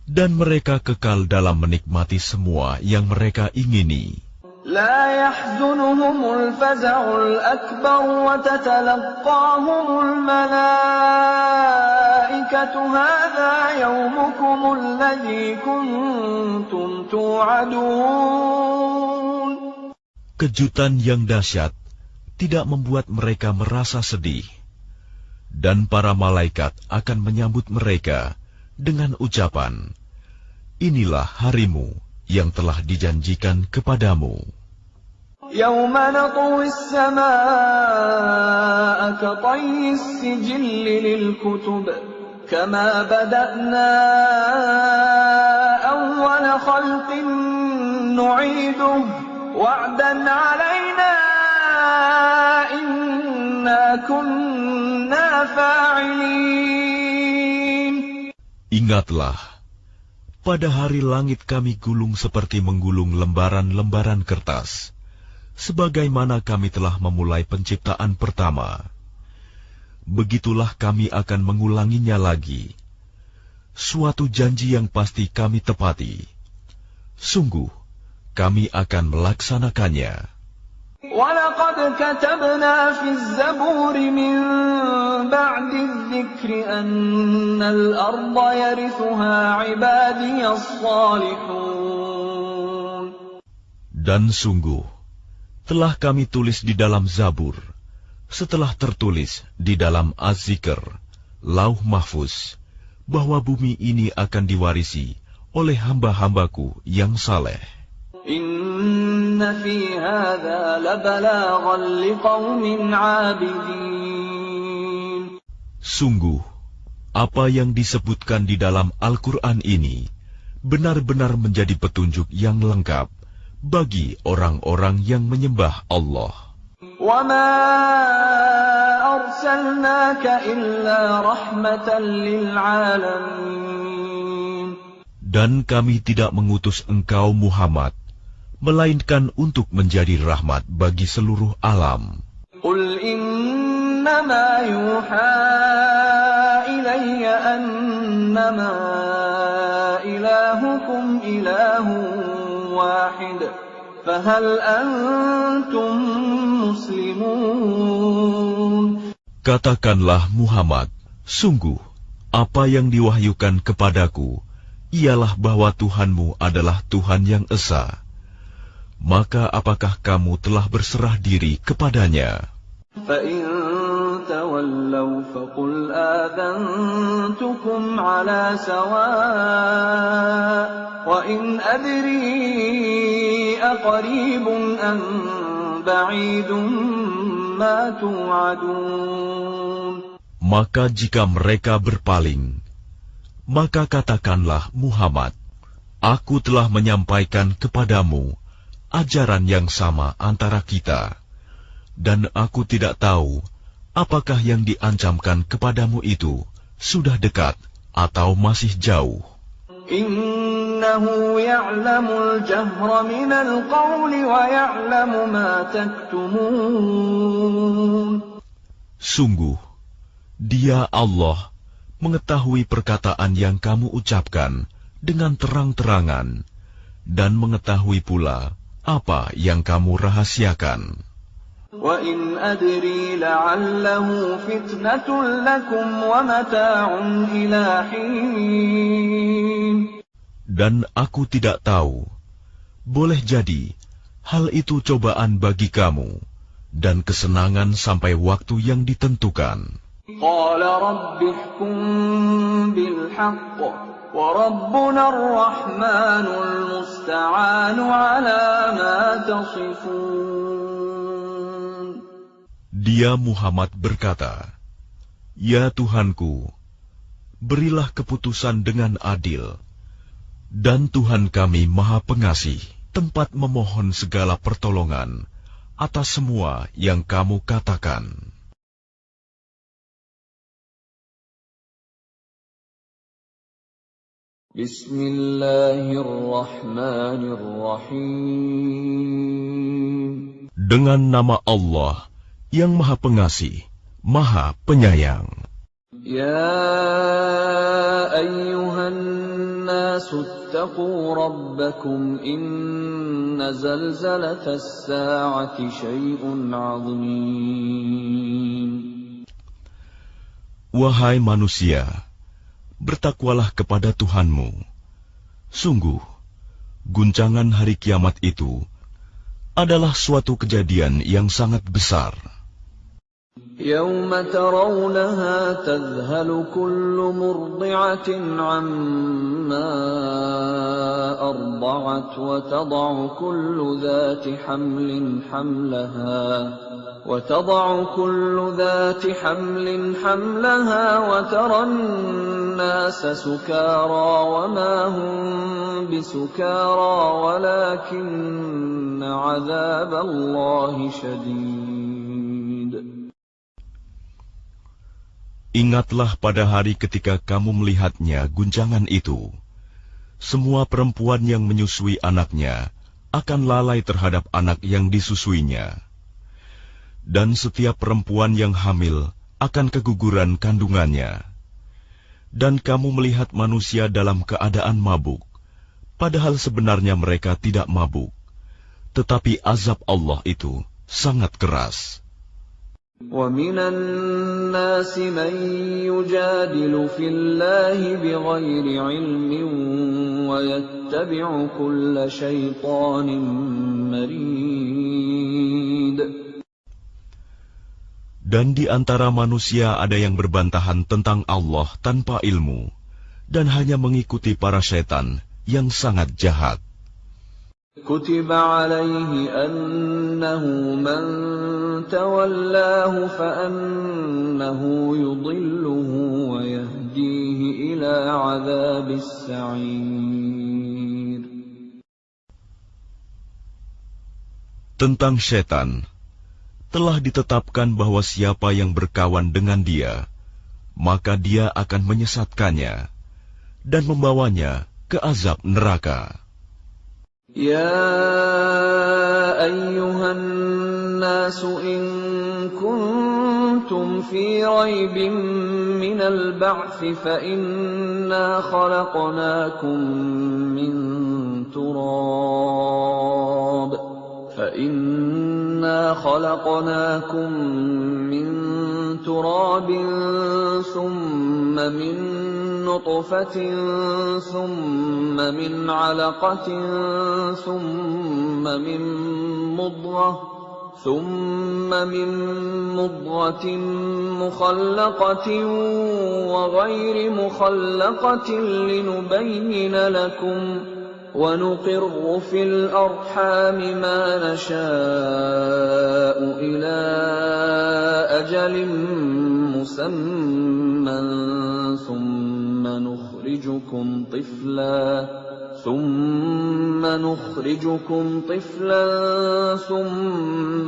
dan mereka kekal dalam menikmati semua yang mereka ingini. La yahzunuhumul faza'ul akbar wa tatalaqahumul malaikatu hadha yawmukumul ladzi kuntum tu'adun. Kejutan yang dahsyat tidak membuat mereka merasa sedih, dan para malaikat akan menyambut mereka dengan ucapan, inilah harimu yang telah dijanjikan kepadamu. Yawma natwi as-samaa'a katayyi as-sijilli lil-kutub kama bada'na awwala khalqin nu'iduhu wa'dan 'alaina inna kunna fa'ilin. Ingatlah, pada hari langit kami gulung seperti menggulung lembaran-lembaran kertas, sebagaimana kami telah memulai penciptaan pertama. Begitulah kami akan mengulanginya lagi. Suatu janji yang pasti kami tepati. Sungguh, kami akan melaksanakannya. وَلَقَدْ كَتَبْنَا فِي الزَّبُورِ مِنْ بَعْدِ الذِّكْرِ أَنَّ الْأَرْضَ يَرِثُهَا عِبَادِيَ الصَّالِحُونَ. Dan sungguh, telah kami tulis di dalam Zabur, setelah tertulis di dalam Az-Zikr, Lauh Mahfuz, bahwa bumi ini akan diwarisi oleh hamba-hambaku yang saleh. Inna fi hadza labalaghan liqaumin 'abidin. Sungguh, apa yang disebutkan di dalam Al-Quran ini benar-benar menjadi petunjuk yang lengkap bagi orang-orang yang menyembah Allah. Wa ma arsalnaka illa rahmatan lil 'alamin. Dan kami tidak mengutus engkau Muhammad, melainkan untuk menjadi rahmat bagi seluruh alam. Qul innama yuha ilayya annama ilahukum ilahun wahid, fahal antum muslimun. Katakanlah Muhammad, sungguh apa yang diwahyukan kepadaku ialah bahwa Tuhanmu adalah Tuhan yang esa. Maka apakah kamu telah berserah diri kepadanya? فَإِن تَوَلَّوْا فَقُلْ آذَنْتُكُمْ عَلَى سَوَاءٍ وَإِنْ أَدْرِي أَقَرِيبٌ أَمْ بَعِيدٌ مَا تُوعَدُونَ. Maka jika mereka berpaling, maka katakanlah Muhammad, aku telah menyampaikan kepadamu ajaran yang sama antara kita, dan aku tidak tahu apakah yang diancamkan kepadamu itu sudah dekat atau masih jauh. Innahu ya'lamul jahra minal qawli wa ya'lamu ma taktumun. Sungguh, Dia Allah mengetahui perkataan yang kamu ucapkan dengan terang-terangan, dan mengetahui pula apa yang kamu rahasiakan. Wa in adri la'allahu fitnatun lakum wa mata'un ila hin. Dan aku tidak tahu, boleh jadi hal itu cobaan bagi kamu dan kesenangan sampai waktu yang ditentukan. Qala rabbi ihkum bil haqq وَرَبُّنَا الرَّحْمَنُ الْمُسْتَعَانُ عَلَى مَا تَصِفُونَ. Dia Muhammad berkata, Ya Tuhanku, berilah keputusan dengan adil, dan Tuhan kami Maha Pengasih, tempat memohon segala pertolongan atas semua yang kamu katakan. Bismillahirrahmanirrahim. Dengan nama Allah yang Maha Pengasih, Maha Penyayang. Ya ayyuhan nasu ittaqu rabbakum inna zalzalatas sa'ati syai'un 'azim. Wahai manusia, bertakwalah kepada Tuhanmu. Sungguh, guncangan hari kiamat itu adalah suatu kejadian yang sangat besar. Yawma tarawnaha tadhhalu kullu murdi'atin 'amma arda'at wa tad'u kullu dhati hamlin hamlaha وتضع كل ذات حمل حملها وترى الناس سكارى وما هم بسكارى ولكن عذاب الله شديد. Ingatlah pada hari ketika kamu melihatnya guncangan itu. Semua perempuan yang menyusui anaknya akan lalai terhadap anak yang disusuinya. Dan setiap perempuan yang hamil akan keguguran kandungannya. Dan kamu melihat manusia dalam keadaan mabuk, padahal sebenarnya mereka tidak mabuk. Tetapi azab Allah itu sangat keras. وَمِنَ النَّاسِ مَن يُجَادِلُ فِي اللَّهِ بِغَيْرِ عِلْمٍ وَيَتَّبِعُ كُلَّ شَيْطَانٍ مَرِيدٍ. Dan di antara manusia ada yang berbantahan tentang Allah tanpa ilmu, dan hanya mengikuti para setan yang sangat jahat. كتب عليه أنه من تولاه فأنه يضله ويهديه إلى عذاب السعير. Tentang setan, telah ditetapkan bahwa siapa yang berkawan dengan dia, maka dia akan menyesatkannya dan membawanya ke azab neraka. يا أيها الناس إن كنتم في ريب من البعث فإنا خلقناكم من تراب ثم من نطفة ثم من علقة ثم من مضغة مخلقة وغير مخلقة لنبين لكم ونقر في الأرحام ما نشاء إلى أجل مسمى ثم نخرجكم طفلا ثم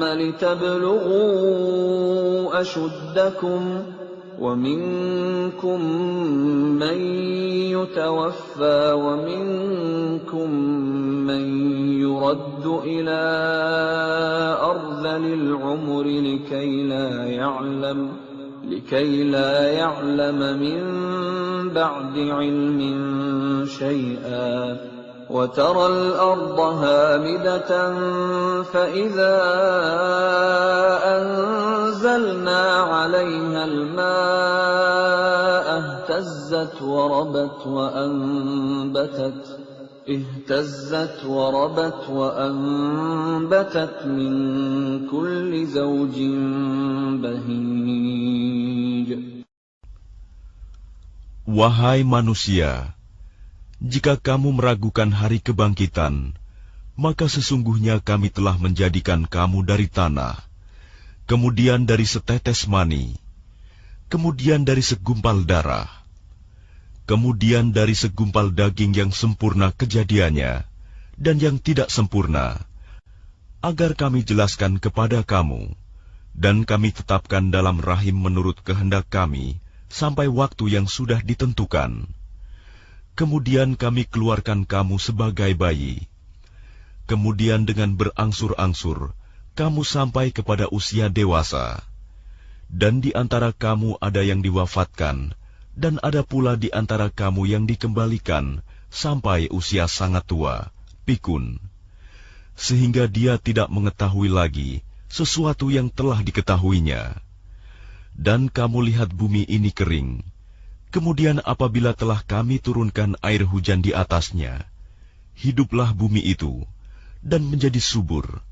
لتبلغوا أشدكم ومنكم من يتوفى ومنكم من يرد إلى أرذل العمر لكي لا يعلم من بعد علم شيئا وترى الأرض هامدة فإذا أنزلنا عليها الماء اهتزت وربت وأنبتت من كل زوج بهيج. Wahai manusia, jika kamu meragukan hari kebangkitan, maka sesungguhnya kami telah menjadikan kamu dari tanah, kemudian dari setetes mani, kemudian dari segumpal darah, kemudian dari segumpal daging yang sempurna kejadiannya dan yang tidak sempurna, agar kami jelaskan kepada kamu, dan kami tetapkan dalam rahim menurut kehendak kami sampai waktu yang sudah ditentukan. Kemudian kami keluarkan kamu sebagai bayi. Kemudian dengan berangsur-angsur, kamu sampai kepada usia dewasa. Dan di antara kamu ada yang diwafatkan, dan ada pula di antara kamu yang dikembalikan sampai usia sangat tua, pikun. Sehingga dia tidak mengetahui lagi sesuatu yang telah diketahuinya. Dan kamu lihat bumi ini kering. Kemudian apabila telah kami turunkan air hujan di atasnya, hiduplah bumi itu, dan menjadi subur,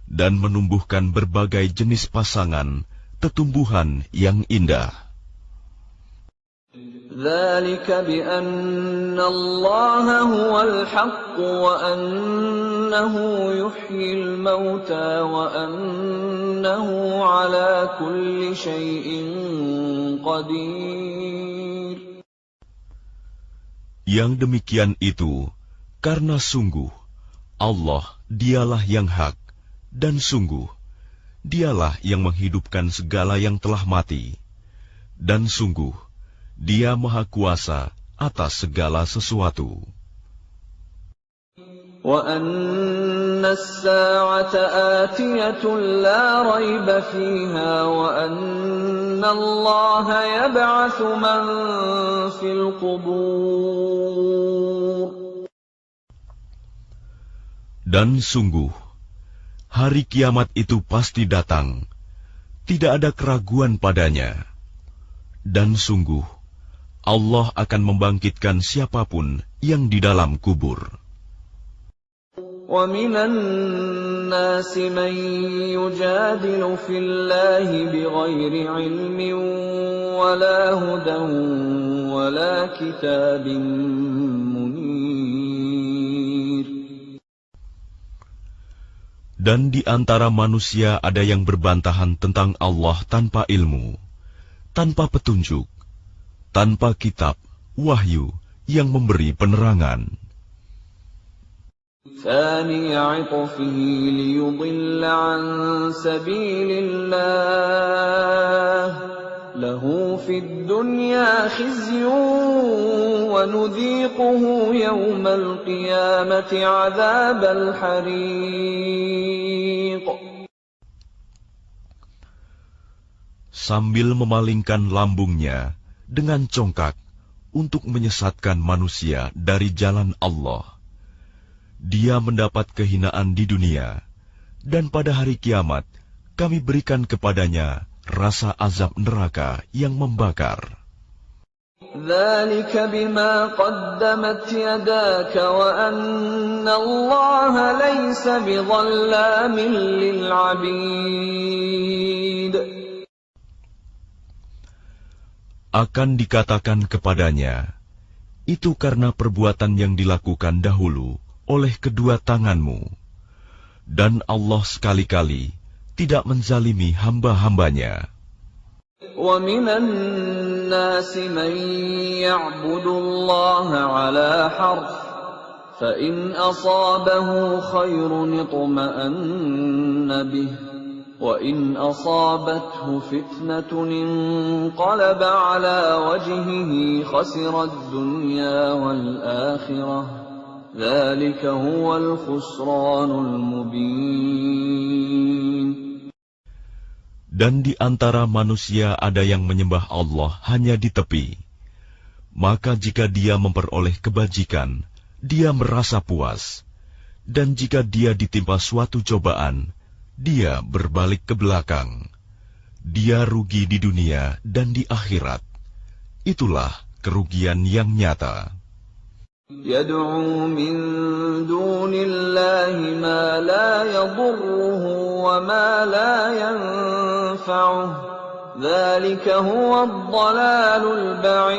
dan menumbuhkan berbagai jenis pasangan, tetumbuhan yang indah. ذلك بأن الله هو الحق وأنه يحيي الموتى وأنه على كل شيء قدير. Yang demikian itu karena sungguh Allah dialah yang hak, dan sungguh dialah yang menghidupkan segala yang telah mati, dan sungguh Dia Maha Kuasa atas segala sesuatu. وَأَنَّ السَّاعَةَ آتِيَةٌ لَا رَيْبَ فِيهَا وَأَنَّ اللَّهَ يَبْعَثُ مَن فِي الْقُبُورِ. Dan sungguh, hari kiamat itu pasti datang, tidak ada keraguan padanya. Dan sungguh, Allah akan membangkitkan siapapun yang di dalam kubur. وَمِنَ النَّاسِ مَن يُجَادِلُ فِي اللَّهِ بِغَيْرِ عِلْمٍ وَلَا هُدًى وَلَا كِتَابٍ مُنِيرٍ. Dan di antara manusia ada yang berbantahan tentang Allah tanpa ilmu, tanpa petunjuk, tanpa kitab, wahyu yang memberi penerangan. ثاني عطفه ليضل عن سبيل الله له في الدنيا خزي ونذيقه يوم القيامة عذاب الحريق. Sambil memalingkan lambungnya dengan congkak untuk menyesatkan manusia dari jalan Allah, dia mendapat kehinaan di dunia, dan pada hari kiamat kami berikan kepadanya rasa azab neraka yang membakar. ذَلِكَ بِمَا قَدَّمَتْ يَدَاكَ وَأَنَّ اللَّهَ لَيْسَ بِظَلَّامٍ لِلْعَبِيدِ. Akan dikatakan kepadanya, itu karena perbuatan yang dilakukan dahulu oleh kedua tanganmu, dan Allah sekali-kali tidak menzalimi hamba-hambanya. وَمِنَ النَّاسِ مَن يَعْبُدُ اللَّهَ عَلَى حَرْفٍ فَإِنْ أَصَابَهُ خَيْرٌ اطْمَأَنَّ بِهِ وَإِنْ أَصَابَتْهُ فِتْنَةٌ انقَلَبَ عَلَى وَجْهِهِ خَسِرَ الدُّنْيَا وَالْآخِرَةَ ذَلِكَ هُوَ الْخُسْرَانُ الْمُبِينُ. Dan di antara manusia ada yang menyembah Allah hanya di tepi. Maka jika dia memperoleh kebajikan, dia merasa puas. Dan jika dia ditimpa suatu cobaan, dia berbalik ke belakang. Dia rugi di dunia dan di akhirat. Itulah kerugian yang nyata. يَدْعُو مِن دُونِ اللَّهِ مَا لَا يَضُرُّهُ وَمَا لَا يَنفَعُهُ ذَلِكَ هُوَ الضَّلَالُ الْبَعِيدُ.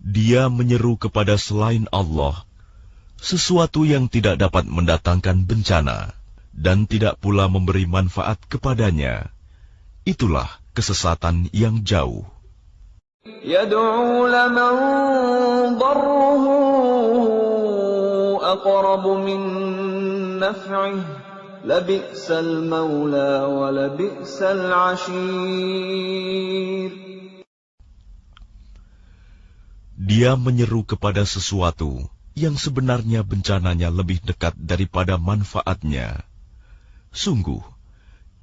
Dia menyeru kepada selain Allah sesuatu yang tidak dapat mendatangkan bencana dan tidak pula memberi manfaat kepadanya. Itulah kesesatan yang jauh. يَدْعُو لَمَن ضَرُّهُ أَقْرَبُ مِن نَّفْعِهِ لَبِئْسَ الْمَوْلَىٰ وَلَبِئْسَ الْعَشِيرُ. Dia menyeru kepada sesuatu yang sebenarnya bencananya lebih dekat daripada manfaatnya. Sungguh,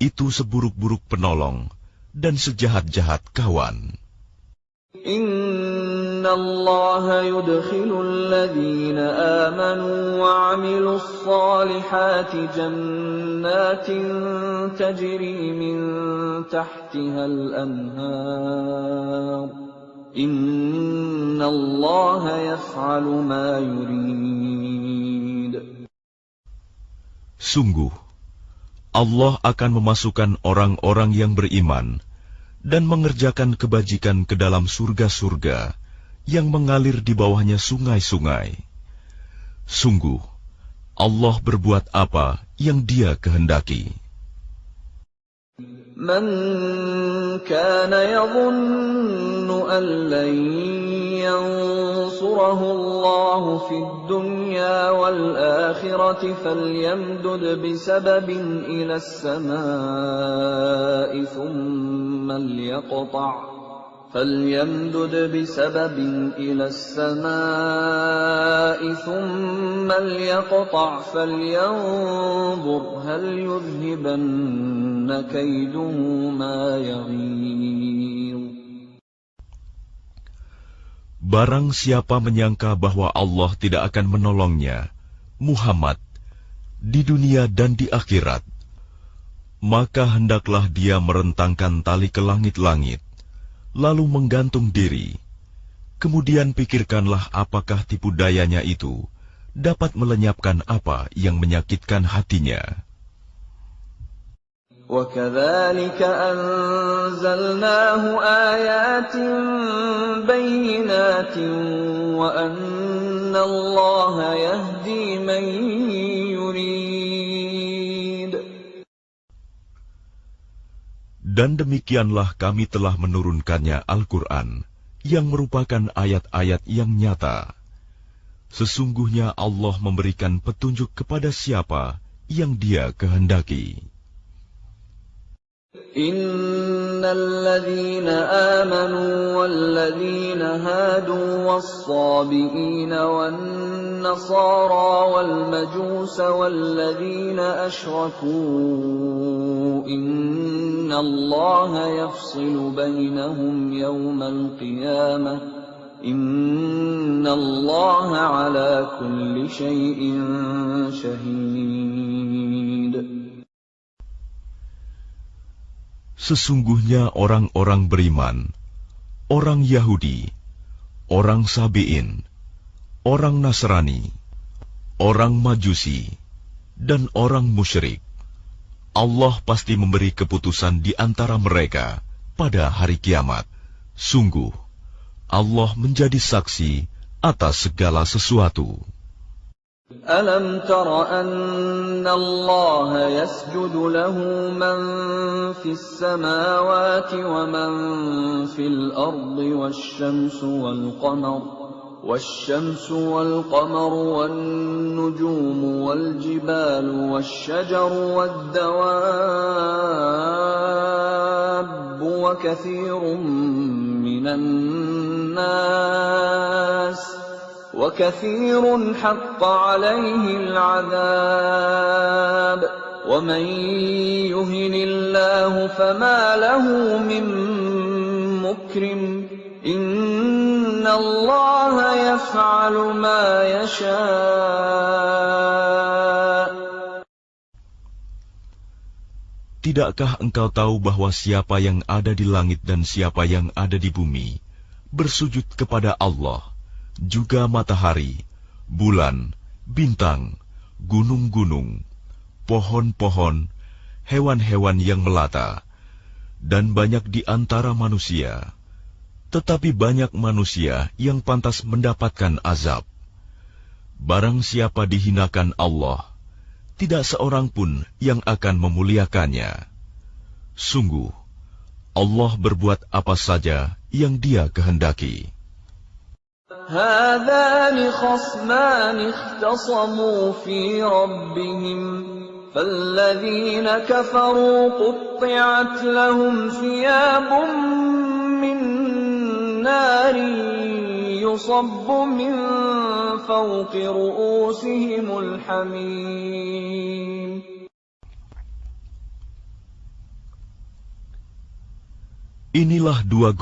itu seburuk-buruk penolong dan sejahat-jahat kawan. إِنَّ اللَّهَ يُدْخِلُ الَّذِينَ آمَنُوا وَعَمِلُوا الصَّالِحَاتِ جَنَّاتٍ تَجْرِي مِن تَحْتِهَا الْأَنْهَارُ إِنَّ اللَّهَ يَفْعَلُ مَا يُرِيدُ. Sungguh, Allah akan memasukkan orang-orang yang beriman dan mengerjakan kebajikan ke dalam surga-surga yang mengalir di bawahnya sungai-sungai. Sungguh, Allah berbuat apa yang Dia kehendaki. مَنْ كَانَ يَظُنُّ أَنْ لَنْ يَنْصُرَهُ اللَّهُ فِي الدُّنْيَا وَالْآخِرَةِ فَلْيَمْدُدْ بِسَبَبٍ إِلَى السَّمَاءِ ثُمَّ لْيَقْطَعْ فَلْيَنْظُرْ هَلْ يُذْهِبَنَّ كَيْدُهُ مَا يَغِيظُ. Barang siapa menyangka bahwa Allah tidak akan menolongnya, Muhammad, di dunia dan di akhirat, maka hendaklah dia merentangkan tali ke langit-langit, lalu menggantung diri. Kemudian pikirkanlah apakah tipu dayanya itu dapat melenyapkan apa yang menyakitkan hatinya. وَكَذَلِكَ أَنزَلْنَاهُ آيَاتٍ بَيِّنَاتٍ وَأَنَّ اللَّهَ يَهْدِي مَن يُرِيدُ. Dan demikianlah kami telah menurunkannya Al-Quran, yang merupakan ayat-ayat yang nyata. Sesungguhnya Allah memberikan petunjuk kepada siapa yang Dia kehendaki. Innal amanu walladzina hadu was-sabiina wan-nasara wal-majusa walladzina asyrakuu innallaha yafsilu bainahum yawmal qiyamah innallaha ala kulli syai'in syahid. Sesungguhnya orang-orang beriman, orang Yahudi, orang Sabi'in, orang Nasrani, orang Majusi, dan orang musyrik, Allah pasti memberi keputusan di antara mereka pada hari kiamat. Sungguh, Allah menjadi saksi atas segala sesuatu. Alam tara anna Allah yasjudu lahu man fis samawati wa man fil ardi wasyamsu wal qamaru wan nujumu wal jibalu wasyajaru wad dawabbu wa katsirun minan nas وَكَثِيرٌ حَقَّ عَلَيْهِ الْعَذَابُ وَمَن يُهِنِ اللَّهُ فَمَا لَهُ مِن مُّكْرِمٍ إِنَّ اللَّهَ يَفْعَلُ مَا يَشَاءُ. Tidakkah engkau tahu bahwa siapa yang ada di langit dan siapa yang ada di bumi bersujud kepada Allah, juga matahari, bulan, bintang, gunung-gunung, pohon-pohon, hewan-hewan yang melata, dan banyak di antara manusia. Tetapi banyak manusia yang pantas mendapatkan azab. Barang siapa dihinakan Allah, tidak seorang pun yang akan memuliakannya. Sungguh, Allah berbuat apa saja yang Dia kehendaki. هذان خصمان اختصموا في ربهم فالذين كفروا قطعت لهم ثياب من نار يصب من فوق رؤوسهم الحميم. Inilah dua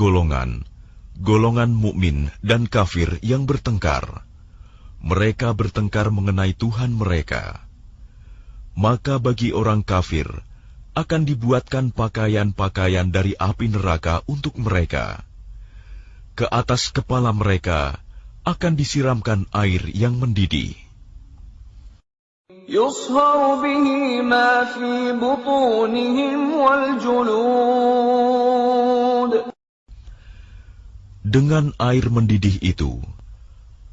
golongan mukmin dan kafir yang bertengkar. Mereka bertengkar mengenai Tuhan mereka. Maka bagi orang kafir akan dibuatkan pakaian-pakaian dari api neraka untuk mereka. Ke atas kepala mereka akan disiramkan air yang mendidih. Yusharu bihi ma fi butunihim wal julud. Dengan air mendidih itu,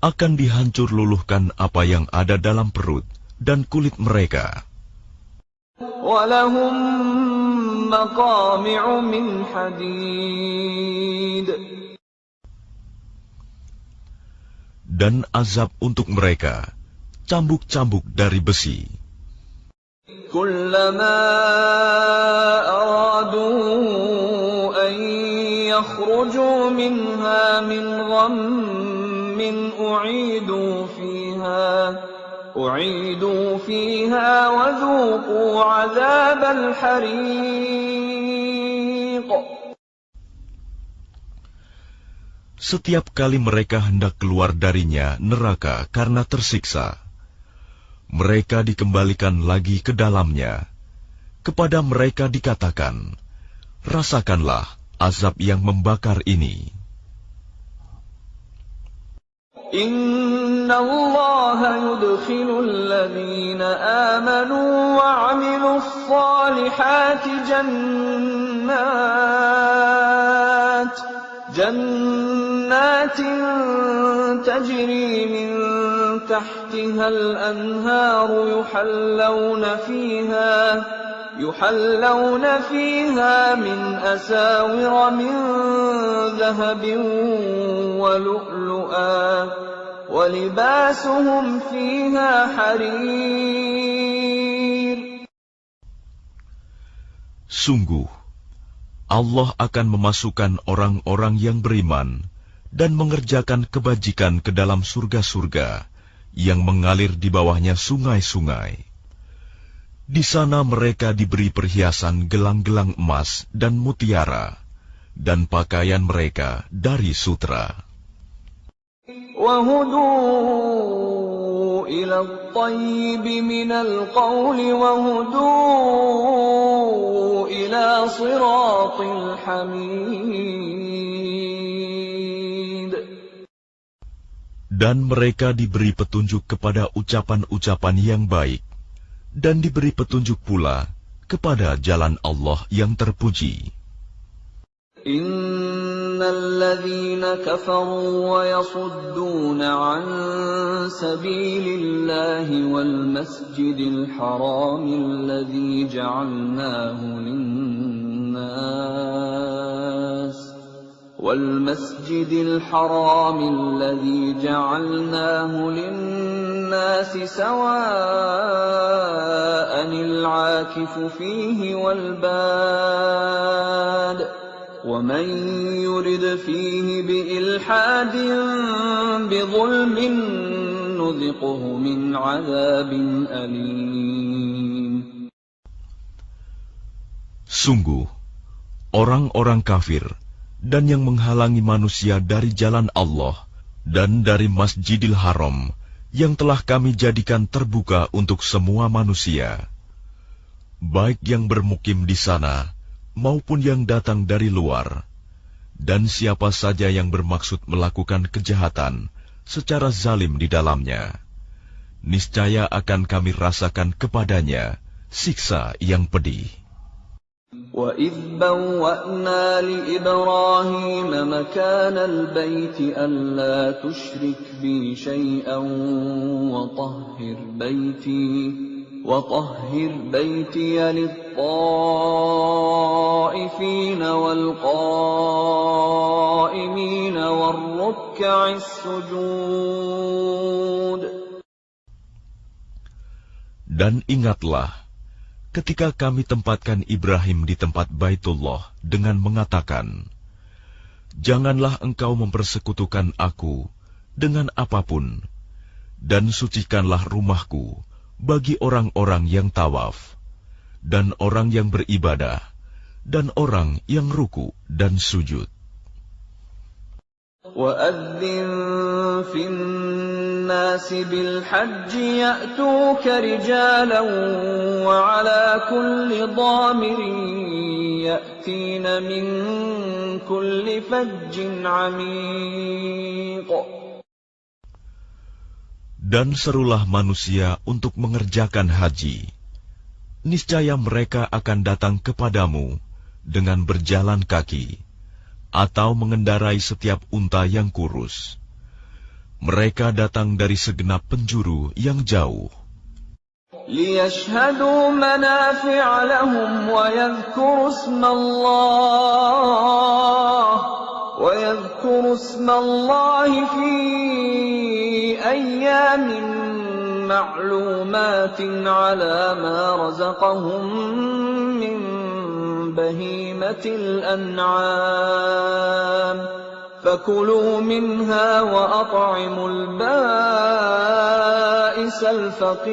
akan dihancur luluhkan apa yang ada dalam perut dan kulit mereka. وَلَهُمْ مَقَامِعُ مِنْ حَدِيدٍ. Dan azab untuk mereka, cambuk-cambuk dari besi. كُلَّمَا أَرَادُوا يخرجوا منها من غم أعيدوا فيها وذوقوا عذاب الحريق. Setiap kali mereka hendak keluar darinya neraka karena tersiksa, mereka dikembalikan lagi ke dalamnya. Kepada mereka dikatakan, rasakanlah azab yang membakar ini. Inna Allah yudkhilul ladhina amanu wa 'amilus salihati jannatin tajri min tahtihal anharu yuhallawna fiha min asawira min dhahabin wa lu'lu'a wa libasuhum fiha harir. Sungguh, Allah akan memasukkan orang-orang yang beriman dan mengerjakan kebajikan ke dalam surga-surga yang mengalir di bawahnya sungai-sungai. Di sana mereka diberi perhiasan gelang-gelang emas dan mutiara, dan pakaian mereka dari sutra. وَهُدُوا إِلَى الطَّيِّبِ مِنَ الْقَوْلِ وَهُدُوا إِلَى صِرَاطِ الْحَمِيدِ. Dan mereka diberi petunjuk kepada ucapan-ucapan yang baik, dan diberi petunjuk pula kepada jalan Allah yang terpuji. Innal ladzina kafaru wa yasudduna an sabilillahi wal masjidil haram alladzi ja'alnahu lin-nas sawa'anil 'akifu fihi wal bad وَمَنْ يُرِدْ فِيهِ بِإِلْحَادٍ بِظُلْمٍ نُذِقْهُ مِنْ عَذَابٍ أَلِيمٍ. Sungguh, orang-orang kafir dan yang menghalangi manusia dari jalan Allah dan dari Masjidil Haram yang telah kami jadikan terbuka untuk semua manusia, baik yang bermukim di sana maupun yang datang dari luar, dan siapa saja yang bermaksud melakukan kejahatan secara zalim di dalamnya, niscaya akan kami rasakan kepadanya siksa yang pedih. وَإِذْ بَوَّأْنَا لِإِبْرَاهِيمَ مَكَانَ الْبَيْتِ أَلَّا تُشْرِكْ بِي شَيْئًا وَطَهِّرْ بَيْتِيَ لِلطَّائِفِينَ وَالْقَائِمِينَ وَالرُّكَّعِ السُّجُودِ. Dan ingatlah ketika kami tempatkan Ibrahim di tempat Baitullah dengan mengatakan, "Janganlah engkau mempersekutukan aku dengan apapun, dan sucikanlah rumahku bagi orang-orang yang tawaf, dan orang yang beribadah, dan orang yang ruku dan sujud." وَأَذِّن فِي النَّاسِ بِالْحَجِّ يَأْتُوكَ رِجَالًا وَعَلَى كُلِّ ضَامِرٍ يَأْتِينَ مِنْ كُلِّ فَجٍّ عَمِيقٍ. Dan serulah manusia untuk mengerjakan haji. Niscaya mereka akan datang kepadamu dengan berjalan kaki, atau mengendarai setiap unta yang kurus. Mereka datang dari segenap penjuru yang jauh. لِيَشْهَدُوا مَنَافِعَ لَهُمْ وَيَذْكُرُوا اسْمَ اللَّهِ فِي أَيَّامٍ مَّعْلُومَاتٍ عَلَى مَا رَزَقَهُم مِّن بَهِيمَةِ الْأَنْعَامِ فَكُلُوا مِنْهَا وَأَطْعِمُوا الْبَائِسَ الْفَقِيرَ.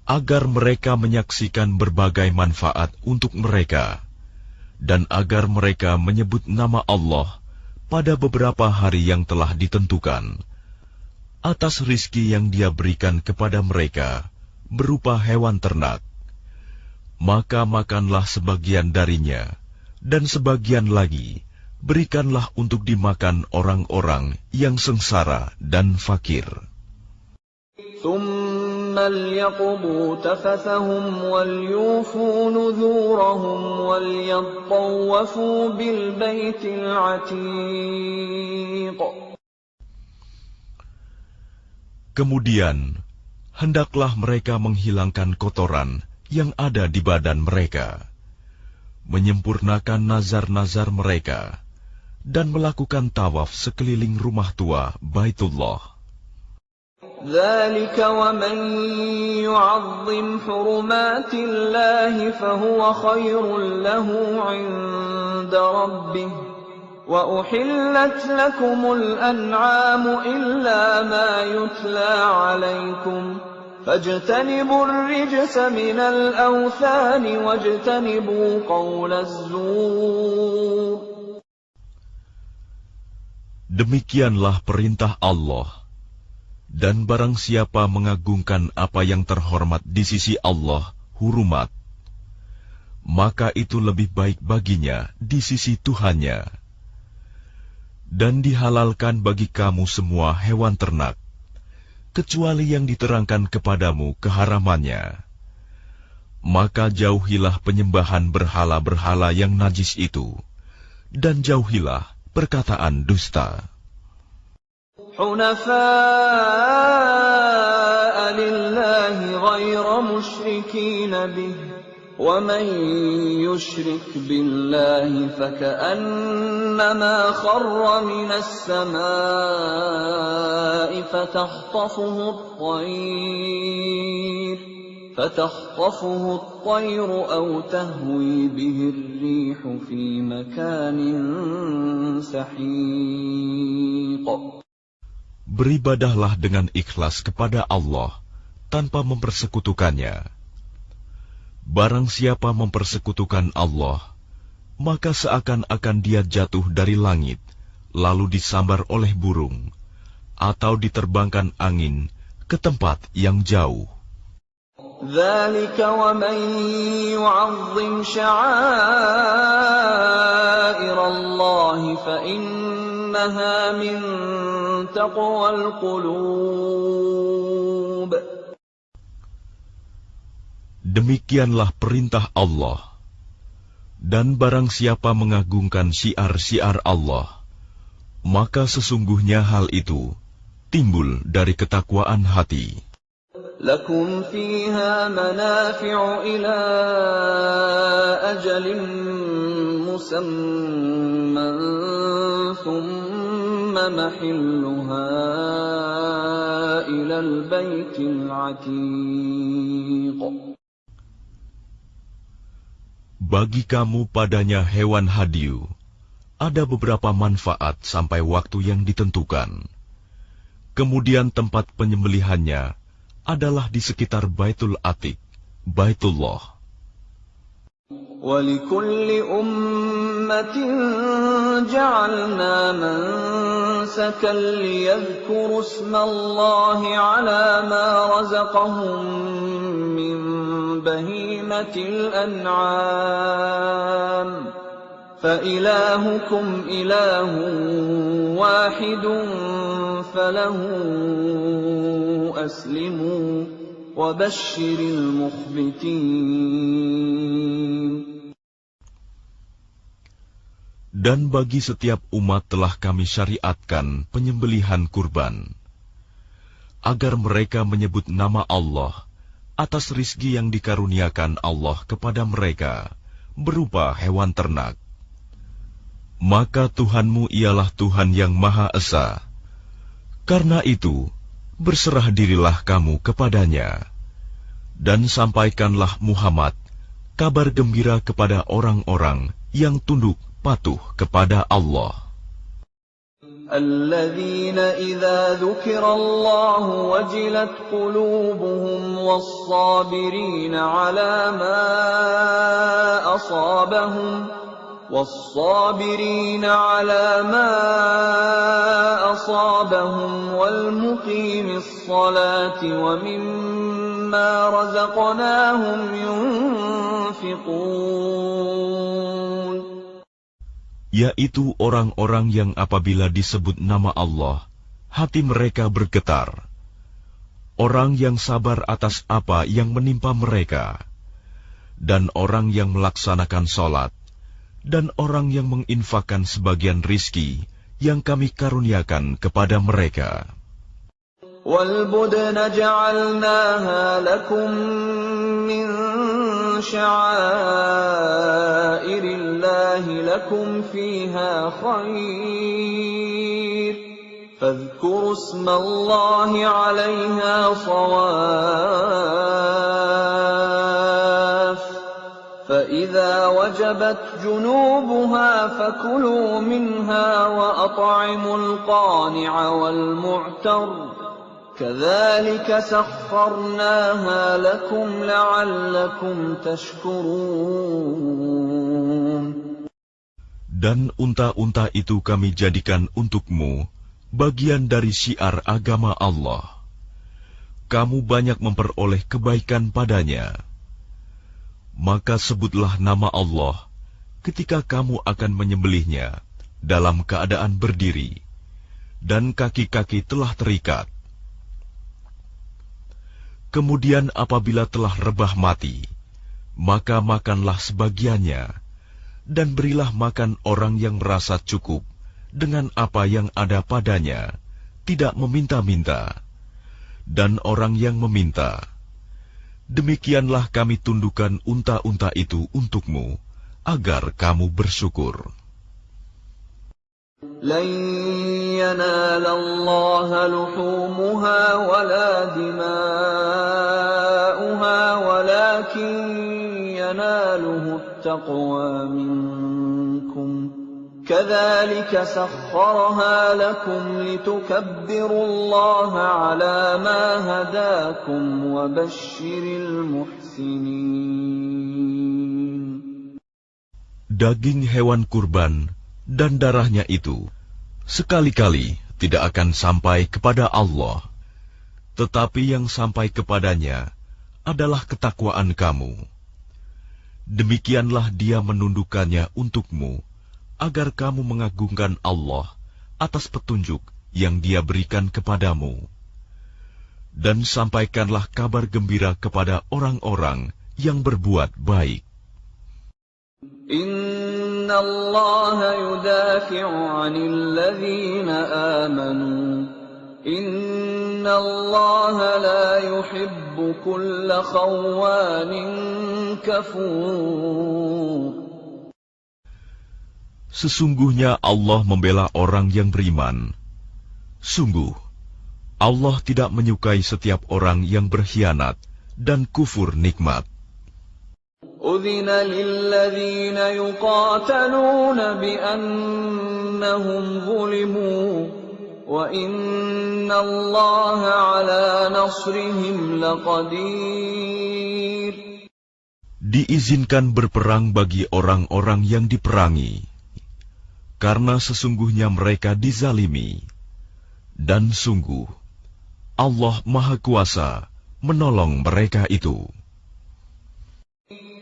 Agar mereka menyaksikan berbagai manfaat untuk mereka, dan agar mereka menyebut nama Allah pada beberapa hari yang telah ditentukan, atas rizki yang Dia berikan kepada mereka berupa hewan ternak. Maka makanlah sebagian darinya, dan sebagian lagi berikanlah untuk dimakan orang-orang yang sengsara dan fakir. ثم ليقضوا تفثهم وليوفوا نذورهم وليطوفوا بالبيت العتيق. Kemudian, hendaklah mereka menghilangkan kotoran yang ada di badan mereka, menyempurnakan nazar-nazar mereka, dan melakukan tawaf sekeliling rumah tua Baitullah. ذلك ومن يعظم حرمات الله فهو خير له عند ربه وأحلت لكم الأنعام إلا ما يتلى عليكم فاجتنبوا الرجس من الأوثان واجتنبوا قول الزور. Demikianlah perintah Allah. Dan barang siapa mengagungkan apa yang terhormat di sisi Allah, hurumat, maka itu lebih baik baginya di sisi Tuhannya. Dan dihalalkan bagi kamu semua hewan ternak, kecuali yang diterangkan kepadamu keharamannya. Maka jauhilah penyembahan berhala-berhala yang najis itu, dan jauhilah perkataan dusta. حنفاء لله غير مشركين به ومن يشرك بالله فكأنما خر من السماء فتخطفه الطير أو تهوي به الريح في مكان سحيق. Beribadahlah dengan ikhlas kepada Allah tanpa mempersekutukannya. Barang siapa mempersekutukan Allah, maka seakan-akan dia jatuh dari langit, lalu disambar oleh burung, atau diterbangkan angin ke tempat yang jauh. ذلك ومن يعظم شعائر الله فإنها من تقوى القلوب. Demikianlah perintah Allah. Dan barang siapa mengagungkan syiar-syiar Allah, maka sesungguhnya hal itu timbul dari ketakwaan hati. لكم فيها منافع إلى أجل مسمى ثم محلها إلى البيت العتيق. Bagi kamu padanya hewan hadiu, ada beberapa manfaat sampai waktu yang ditentukan. Kemudian tempat penyembelihannya adalah di sekitar Baitul Atiq, Baitullah. وَلِكُلِّ أُمَّةٍ جَعَلْنَا مَنسَكًا لِيَذْكُرُوا اسْمَ اللَّهِ عَلَى مَا رَزَقَهُم مِّن بَهِيمَةِ الْأَنْعَامِ فَإِلَٰهُكُمْ إِلَٰهٌ وَاحِدٌ فَلَهُ أَسْلِمُوا وَبَشِّرِ الْمُخْبِتِينَ. Dan bagi setiap umat telah kami syariatkan penyembelihan kurban, agar mereka menyebut nama Allah atas rizki yang dikaruniakan Allah kepada mereka berupa hewan ternak. Maka Tuhanmu ialah Tuhan yang Maha Esa. Karena itu, berserah dirilah kamu kepadanya, dan sampaikanlah Muhammad kabar gembira kepada orang-orang yang tunduk patuh kepada Allah. الذين إذا ذكر الله وجلت قلوبهم والصابرين على ما أصابهم والمقيم الصلاة ومما رزقناهم ينفقون. yaitu orang-orang yang apabila disebut nama Allah, hati mereka bergetar. Orang yang sabar atas apa yang menimpa mereka, dan orang yang melaksanakan sholat, dan orang yang menginfakkan sebagian rizki yang kami karuniakan kepada mereka. وَالْبُدْنَ جَعَلْنَاهَا لَكُمْ مِنْ شَعَائِرِ اللَّهِ لَكُمْ فِيهَا خَيْرٌ فَاذْكُرُوا اسْمَ اللَّهِ عَلَيْهَا صَوَافَّ فَإِذَا وَجَبَتْ جُنُوبُهَا فَكُلُوا مِنْهَا وَأَطْعِمُوا الْقَانِعَ وَالْمُعْتَرَّ كَذَلِكَ سَخَّرْنَاهَا لَكُمْ لَعَلَّكُمْ تَشْكُرُونَ. Dan unta-unta itu kami jadikan untukmu bagian dari syiar agama Allah. Kamu banyak memperoleh kebaikan padanya. Maka sebutlah nama Allah ketika kamu akan menyembelihnya dalam keadaan berdiri, dan kaki-kaki telah terikat. Kemudian apabila telah rebah mati, maka makanlah sebagiannya, dan berilah makan orang yang merasa cukup dengan apa yang ada padanya, tidak meminta-minta, dan orang yang meminta. Demikianlah kami tundukkan unta-unta itu untukmu, agar kamu bersyukur. لَنْ يَنَالَ اللَّهَ لُحُومُهَا وَلَا دِمَاؤُهَا وَلَكِنْ يَنَالُهُ التَّقْوَى مِنْكُمْ كَذَلِكَ سَخَّرَهَا لَكُمْ لِتُكَبِّرُوا اللَّهَ عَلَى مَا هَدَاكُمْ وَبَشِّرِ الْمُحْسِنِينَ. Daging hewan kurban dan darahnya itu sekali-kali tidak akan sampai kepada Allah, tetapi yang sampai kepadanya adalah ketakwaan kamu. Demikianlah Dia menundukkannya untukmu, agar kamu mengagungkan Allah atas petunjuk yang Dia berikan kepadamu. Dan sampaikanlah kabar gembira kepada orang-orang yang berbuat baik. Inna Allah yudafi'u 'anil ladzina amanu. Inna Allah la yuhibbu kulla khawanin kafur. Sesungguhnya Allah membela orang yang beriman. Sungguh, Allah tidak menyukai setiap orang yang berkhianat dan kufur nikmat. أذن للذين يقاتلون بأنهم ظلموا وإن الله على نصرهم لقدير. Diizinkan berperang bagi orang-orang yang diperangi, karena sesungguhnya mereka dizalimi, dan sungguh Allah Maha Kuasa menolong mereka itu.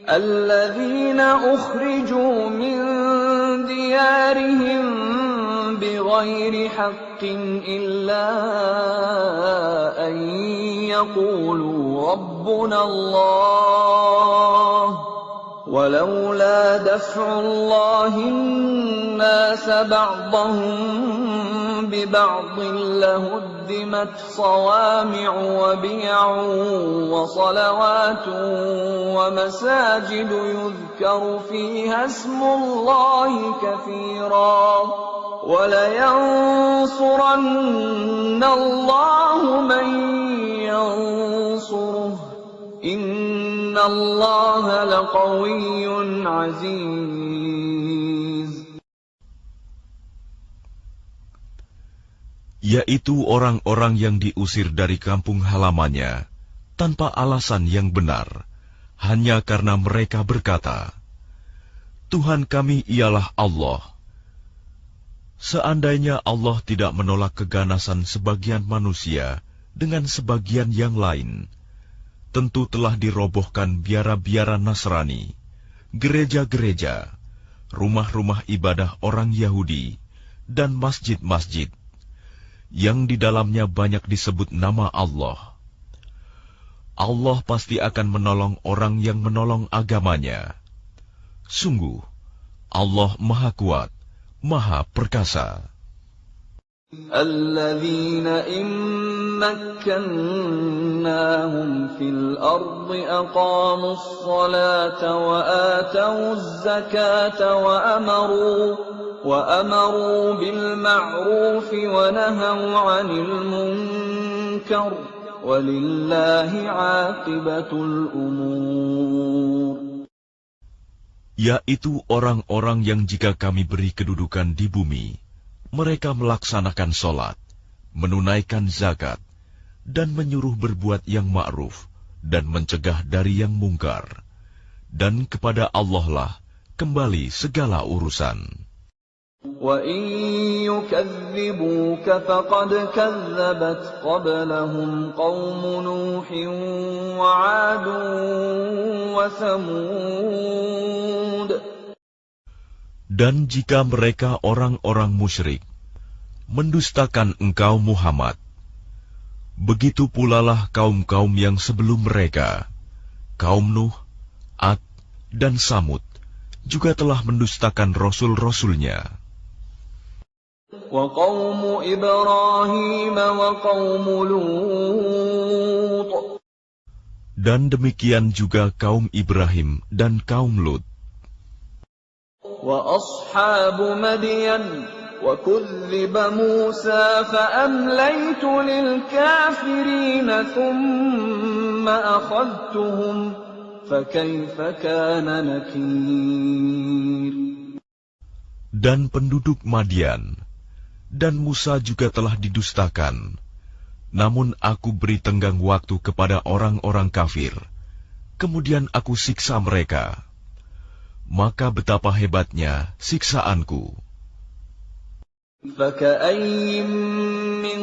الذين أخرجوا من ديارهم بغير حق إلا أن يقولوا ربنا الله ولولا دفع الله الناس بعضهم ببعض لهدمت صوامع وبيع وصلوات ومساجد يذكر فيها اسم الله كثيرا ولينصرن الله من ينصره إن الله لقوي عزيز. Yaitu orang-orang yang diusir dari kampung halamannya tanpa alasan yang benar, hanya karena mereka berkata, Tuhan kami ialah Allah. Seandainya Allah tidak menolak keganasan sebagian manusia dengan sebagian yang lain, tentu telah dirobohkan biara-biara Nasrani, gereja-gereja, rumah-rumah ibadah orang Yahudi dan masjid-masjid yang di dalamnya banyak disebut nama Allah. Allah pasti akan menolong orang yang menolong agamanya. Sungguh, Allah Maha Kuat, Maha Perkasa. الذين إن مكناهم في الأرض أقاموا الصلاة وآتوا الزكاة وأمروا بالمعروف ونهوا عن المنكر ولله عاقبة الأمور. Yaitu orang-orang yang jika kami beri kedudukan di bumi, mereka melaksanakan sholat, menunaikan zakat, dan menyuruh berbuat yang ma'ruf, dan mencegah dari yang mungkar. Dan kepada Allah lah kembali segala urusan. وَإِن يُكَذِّبُوكَ فَقَدْ كَذَّبَتْ قَبْلَهُمْ قَوْمُ نُوحٍ وَعَادٌ وَثَمُودُ. Dan jika mereka orang-orang musyrik mendustakan engkau Muhammad, begitu pula lah kaum-kaum yang sebelum mereka, kaum Nuh, Ad, dan Samud, juga telah mendustakan rasul-rasulnya. وَقَوْمُ إِبْرَاهِيمَ وَقَوْمُ لُوطٍ. Dan demikian juga kaum Ibrahim dan kaum Lut. وَأَصْحَابُ مَدْيَنَ وَكُذِّبَ مُوسَى فَأَمْلَيْتُ لِلْكَافِرِينَ ثُمَّ أَخَذْتُهُمْ فَكَيْفَ كَانَ نَكِيرِ. Dan penduduk Madian dan Musa juga telah didustakan. Namun aku beri tenggang waktu kepada orang-orang kafir, kemudian aku siksa mereka. Maka betapa hebatnya siksaanku. فَكَأَيِّن مِّن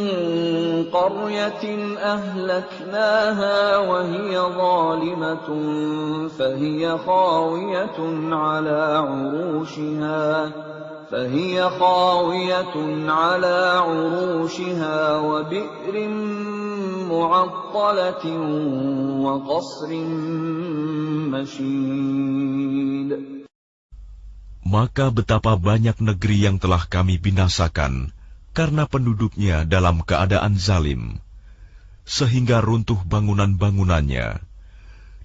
قَرْيَةٍ أَهْلَكْنَاهَا وَهِيَ ظَالِمَةٌ فَهِيَ خَاوِيَةٌ عَلَى عُرُوشِهَا وَبِئْرٍ مُّعَطَّلَةٍ وَقَصْرٍ مَّشِيدٍ. Maka betapa banyak negeri yang telah kami binasakan karena penduduknya dalam keadaan zalim, sehingga runtuh bangunan-bangunannya,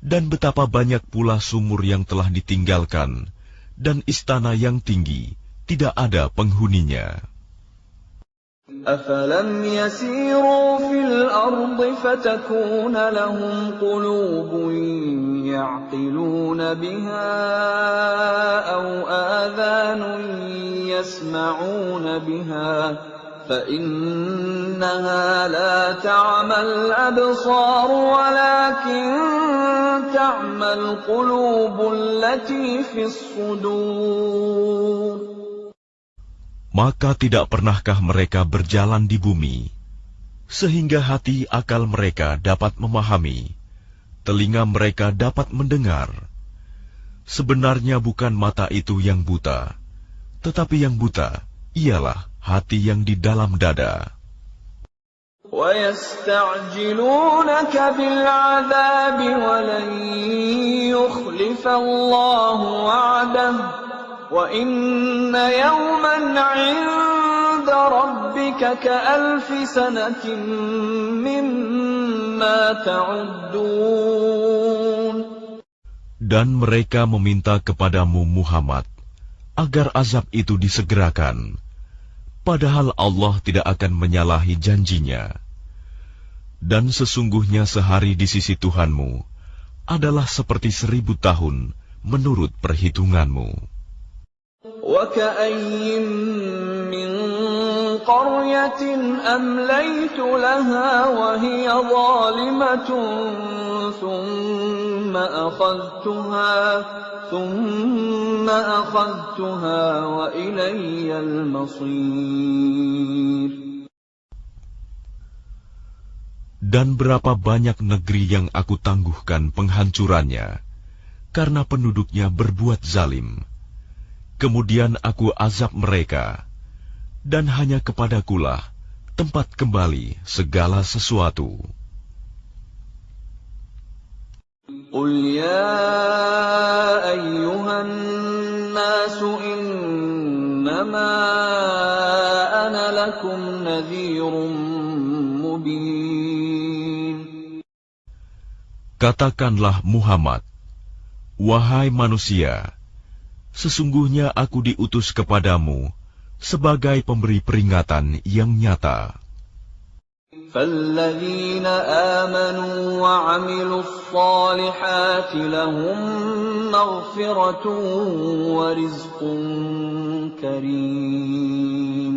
dan betapa banyak pula sumur yang telah ditinggalkan, dan istana yang tinggi tidak ada penghuninya. أَفَلَمْ يَسِيرُوا فِي الْأَرْضِ فَتَكُونَ لَهُمْ قُلُوبٌ يَعْقِلُونَ بِهَا أَوْ آذَانٌ يَسْمَعُونَ بِهَا فَإِنَّهَا لَا تَعْمَى الْأَبْصَارُ وَلَكِن تَعْمَى الْقُلُوبُ الَّتِي فِي الصُّدُورِ. Maka tidak pernahkah mereka berjalan di bumi, sehingga hati akal mereka dapat memahami, telinga mereka dapat mendengar. Sebenarnya bukan mata itu yang buta, tetapi yang buta ialah hati yang di dalam dada. وَيَسْتَعْجِلُونَكَ بِالْعَذَابِ وَلَن يُخْلِفَ اللَّهُ وَعْدَهُ وَإِنَّ يَوْمًا عِندَ رَبِّكَ كَأَلْفِ سَنَةٍ مِّمَّا تَعُدُّونَ. Dan mereka meminta kepadamu Muhammad agar azab itu disegerakan, padahal Allah tidak akan menyalahi janjinya. Dan sesungguhnya sehari di sisi Tuhanmu adalah seperti 1000 tahun menurut perhitunganmu. وَكَأَيِّن مِّن قَرْيَةٍ أَمْلَيْتُ لَهَا وَهِيَ ظَالِمَةٌ ثُمَّ أَخَذْتُهَا وَإِلَيَّ الْمَصِيرُ. Dan berapa banyak negeri yang aku tangguhkan penghancurannya, karena penduduknya berbuat zalim. kemudian aku azab mereka, dan hanya kepadakulah tempat kembali segala sesuatu. Qul ya ayyuhan nasu innama ana lakum nadhirun mubin. Katakanlah Muhammad, wahai manusia, sesungguhnya aku diutus kepadamu sebagai pemberi peringatan yang nyata. فَالَّذِينَ آمَنُوا وَعَمِلُوا الصَّالِحَاتِ لَهُم مَّغْفِرَةٌ وَرِزْقٌ كَرِيمٌ.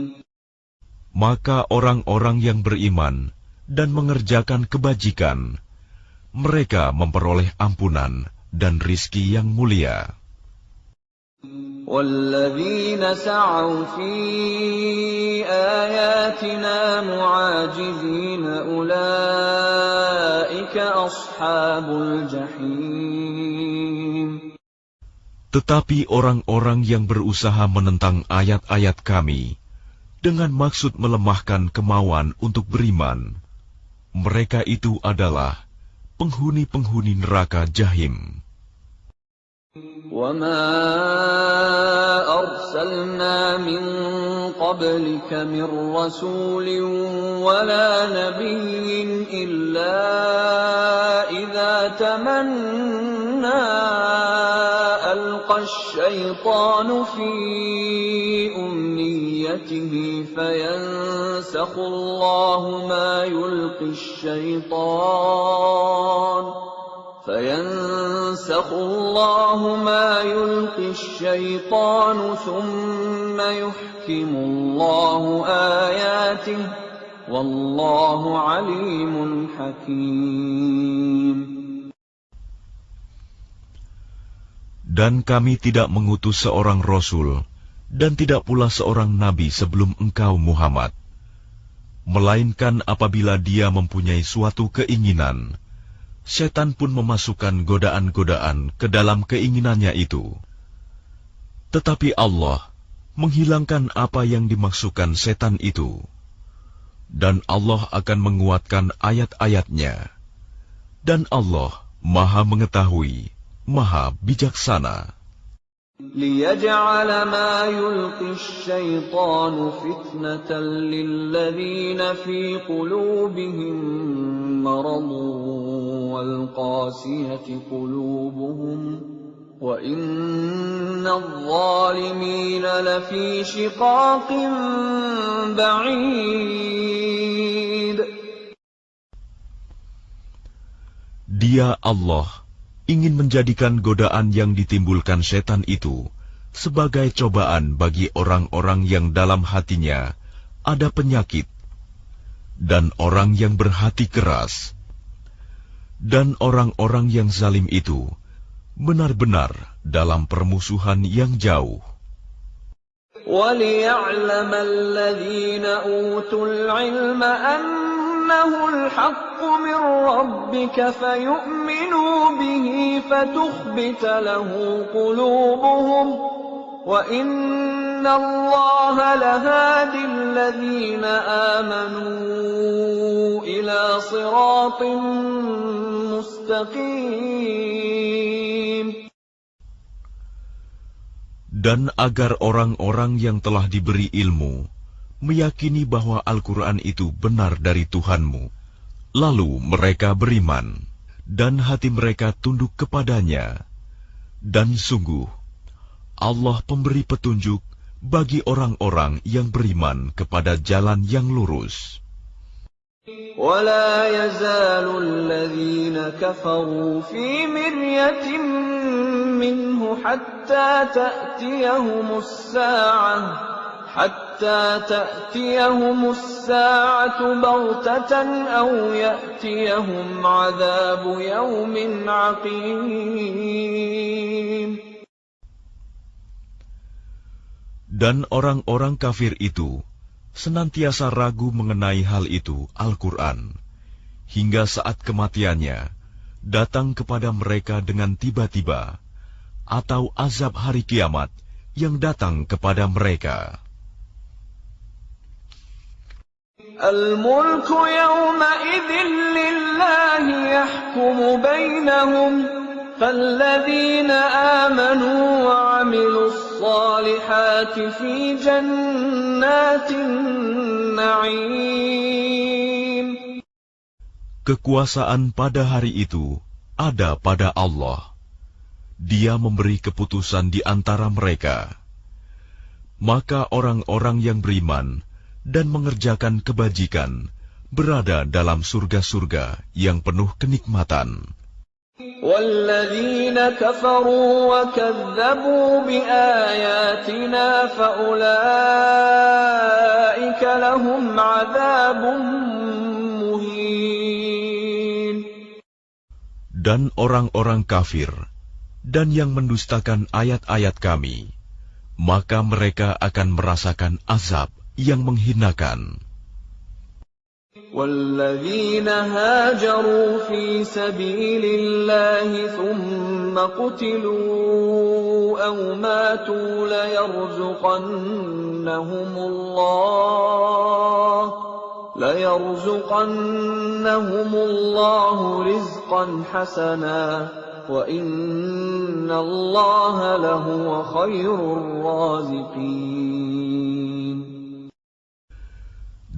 Maka orang-orang yang beriman dan mengerjakan kebajikan, mereka memperoleh ampunan dan rizki yang mulia. وَالَّذِينَ سَعَوْا فِي آيَاتِنَا مُعَاجِزِينَ أُولَئِكَ أَصْحَابُ الْجَحِيمِ. Tetapi orang-orang yang berusaha menentang ayat-ayat kami dengan maksud melemahkan kemauan untuk beriman, mereka itu adalah penghuni-penghuni neraka Jahim. وَمَا أَرْسَلْنَا مِن قَبْلِكَ مِن رَّسُولٍ وَلَا نَبِيٍّ إِلَّا إِذَا تَمَنَّىٰ أَلْقَى الشَّيْطَانُ فِي أُمْنِيَّتِهِ فَيَنسَخُ اللَّهُ مَا يُلْقِي الشَّيْطَانُ ثُمَّ يُحْكِمُ اللَّهُ آيَاتِهِ وَاللَّهُ عَلِيمٌ حَكِيمٌ. Dan kami tidak mengutus seorang Rasul, dan tidak pula seorang Nabi sebelum engkau Muhammad, melainkan apabila dia mempunyai suatu keinginan, setan pun memasukkan godaan-godaan ke dalam keinginannya itu. Tetapi Allah menghilangkan apa yang dimaksudkan setan itu, dan Allah akan menguatkan ayat-ayatnya, dan Allah Maha Mengetahui, Maha Bijaksana. لِيَجْعَلَ مَا يُلْقِي الشَّيْطَانُ فِتْنَةً لِّلَّذِينَ فِي قُلُوبِهِم مَّرَضٌ وَالْقَاسِيَةِ قُلُوبُهُمْ وَإِنَّ الظَّالِمِينَ لَفِي شِقَاقٍ بَعِيدٍ. Dia Allah ingin menjadikan godaan yang ditimbulkan setan itu sebagai cobaan bagi orang-orang yang dalam hatinya ada penyakit, dan orang yang berhati keras, dan orang-orang yang zalim itu benar-benar dalam permusuhan yang jauh. وَلِيَعْلَمَ الَّذِينَ أُوتُوا الْعِلْمَ أَنَّهُ الْحَقُّ مِنْ رَبِّكَ فَيُؤْمِنُوا بِهِ فَتُخْبِتَ لَهُ قُلُوبُهُمْ وَإِنَّ اللَّهَ لَهَادِ الَّذِينَ آمَنُوا إِلَى صِرَاطٍ مُسْتَقِيمٍ. Dan agar orang-orang yang telah diberi ilmu meyakini bahwa Al-Quran itu benar dari Tuhanmu, lalu mereka beriman, dan hati mereka tunduk kepadanya. Dan sungguh, Allah pemberi petunjuk bagi orang-orang yang beriman kepada jalan yang lurus. وَلَا يَزَالُ الَّذِينَ كَفَرُوا فِي مِرْيَةٍ مِّنْهُ حَتَّى تَأْتِيَهُمُ السَّاعَةُ بَغْتَةً أَوْ يَأْتِيَهُمْ عَذَابُ يَوْمٍ عَقِيمٍ. Dan orang-orang kafir itu senantiasa ragu mengenai hal itu, Al-Quran, hingga saat kematiannya datang kepada mereka dengan tiba-tiba, atau azab hari kiamat yang datang kepada mereka. Al-mulku yawma idzin lillahi yahkumu bainahum falladzina amanu wa 'amilus salihati fi jannatin na'im. Kekuasaan pada hari itu ada pada Allah. Dia memberi keputusan di antara mereka. Maka orang-orang yang beriman dan mengerjakan kebajikan berada dalam surga-surga yang penuh kenikmatan. وَالَّذِينَ كَفَرُوا وَكَذَّبُوا بِآيَاتِنَا فَأُولَئِكَ لَهُمْ عَذَابٌ مُهِينٌ. Dan orang-orang kafir dan yang mendustakan ayat-ayat kami, maka mereka akan merasakan azab yang menghinakan. وَالَّذِينَ هَاجَرُوا فِي سَبِيلِ اللَّهِ ثُمَّ قُتِلُوا أَوْ مَاتُوا لَيَرْزُقَنَّهُمُ اللَّهُ رِزْقًا حَسَنًا وَإِنَّ اللَّهَ لَهُوَ خَيْرُ الرَّازِقِينَ.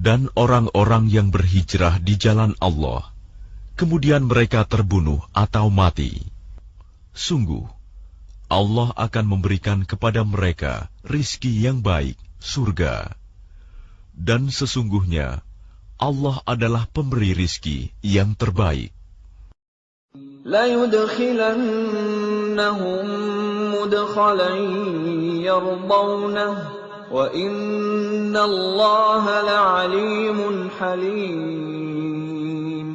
Dan orang-orang yang berhijrah di jalan Allah, kemudian mereka terbunuh atau mati. Sungguh, Allah akan memberikan kepada mereka rizki yang baik, surga. Dan sesungguhnya, Allah adalah pemberi rizki yang terbaik. لَيُدْخِلَنَّهُمْ مُدْخَلًا يَرْضَوْنَهُ وَإِنَّ اللَّهَ لَعَلِيمٌ حَلِيمٌ.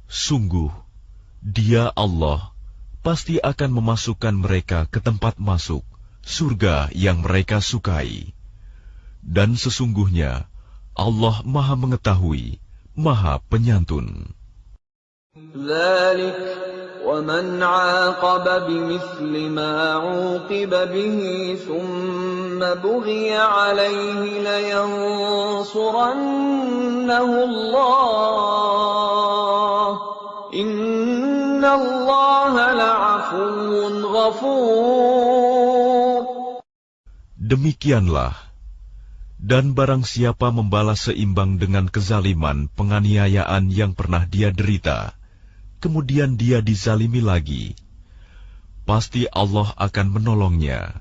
Sungguh, Dia Allah pasti akan memasukkan mereka ke tempat masuk, surga yang mereka sukai. Dan sesungguhnya, Allah Maha Mengetahui, Maha Penyantun. ذَلِكَ وَمَنْ عَاقَبَ بِمِثْلِ مَا عُوقِبَ بِهِ ثُمَّ بُغِيَ عَلَيْهِ لَيَنصُرَنَّهُ اللَّهُ إِنَّ اللَّهَ لَعَفُوٌّ غَفُورٌ. Demikianlah, dan barang siapa membalas seimbang dengan kezaliman penganiayaan yang pernah dia derita, kemudian dia dizalimi lagi, pasti Allah akan menolongnya.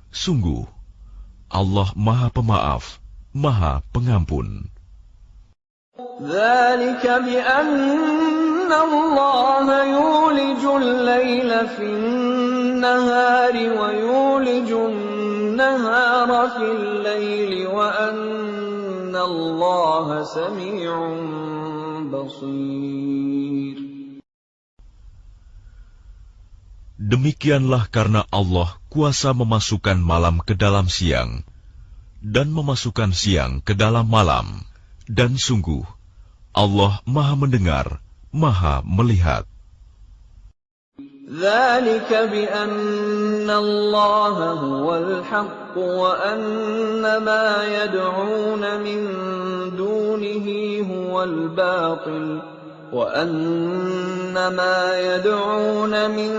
Sungguh, Allah Maha Pemaaf, Maha Pengampun. ذَلِكَ بِأَنَّ اللَّهَ يُولِجُ اللَّيْلَ فِي النَّهَارِ وَيُولِجُ النَّهَارَ فِي اللَّيْلِ وَأَنَّ اللَّهَ سَمِيعٌ بَصِيرٌ. Demikianlah karena Allah kuasa memasukkan malam ke dalam siang, dan memasukkan siang ke dalam malam, dan sungguh, Allah Maha Mendengar, Maha Melihat. ذَلِكَ بِأَنَّ اللَّهَ هُوَ الْحَقُّ وَأَنَّ مَا يَدْعُونَ مِن دُونِهِ هُوَ الْبَاطِلُ وَأَنَّ مَا يَدْعُونَ مِن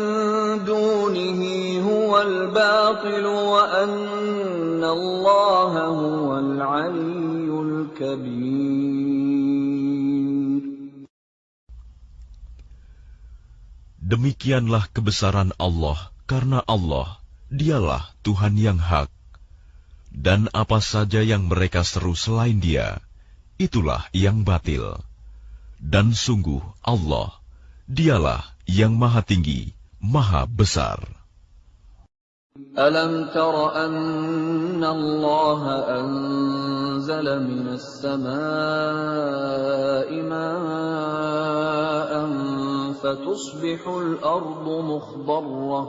دُونِهِ هُوَ الْبَاطِلُ وَأَنَّ اللَّهَ هُوَ الْعَلِيُّ الْكَبِيرُ. Demikianlah kebesaran Allah, karena Allah, Dialah Tuhan yang hak. Dan apa saja yang mereka seru selain Dia, itulah yang batil. Dan sungguh Allah, Dialah yang Maha Tinggi, Maha Besar. أَلَمْ تَرَ أَنَّ اللَّهَ أَنزَلَ مِنَ السَّمَاءِ مَاءً فَتُصْبِحُ الْأَرْضُ مُخْضَرَّةً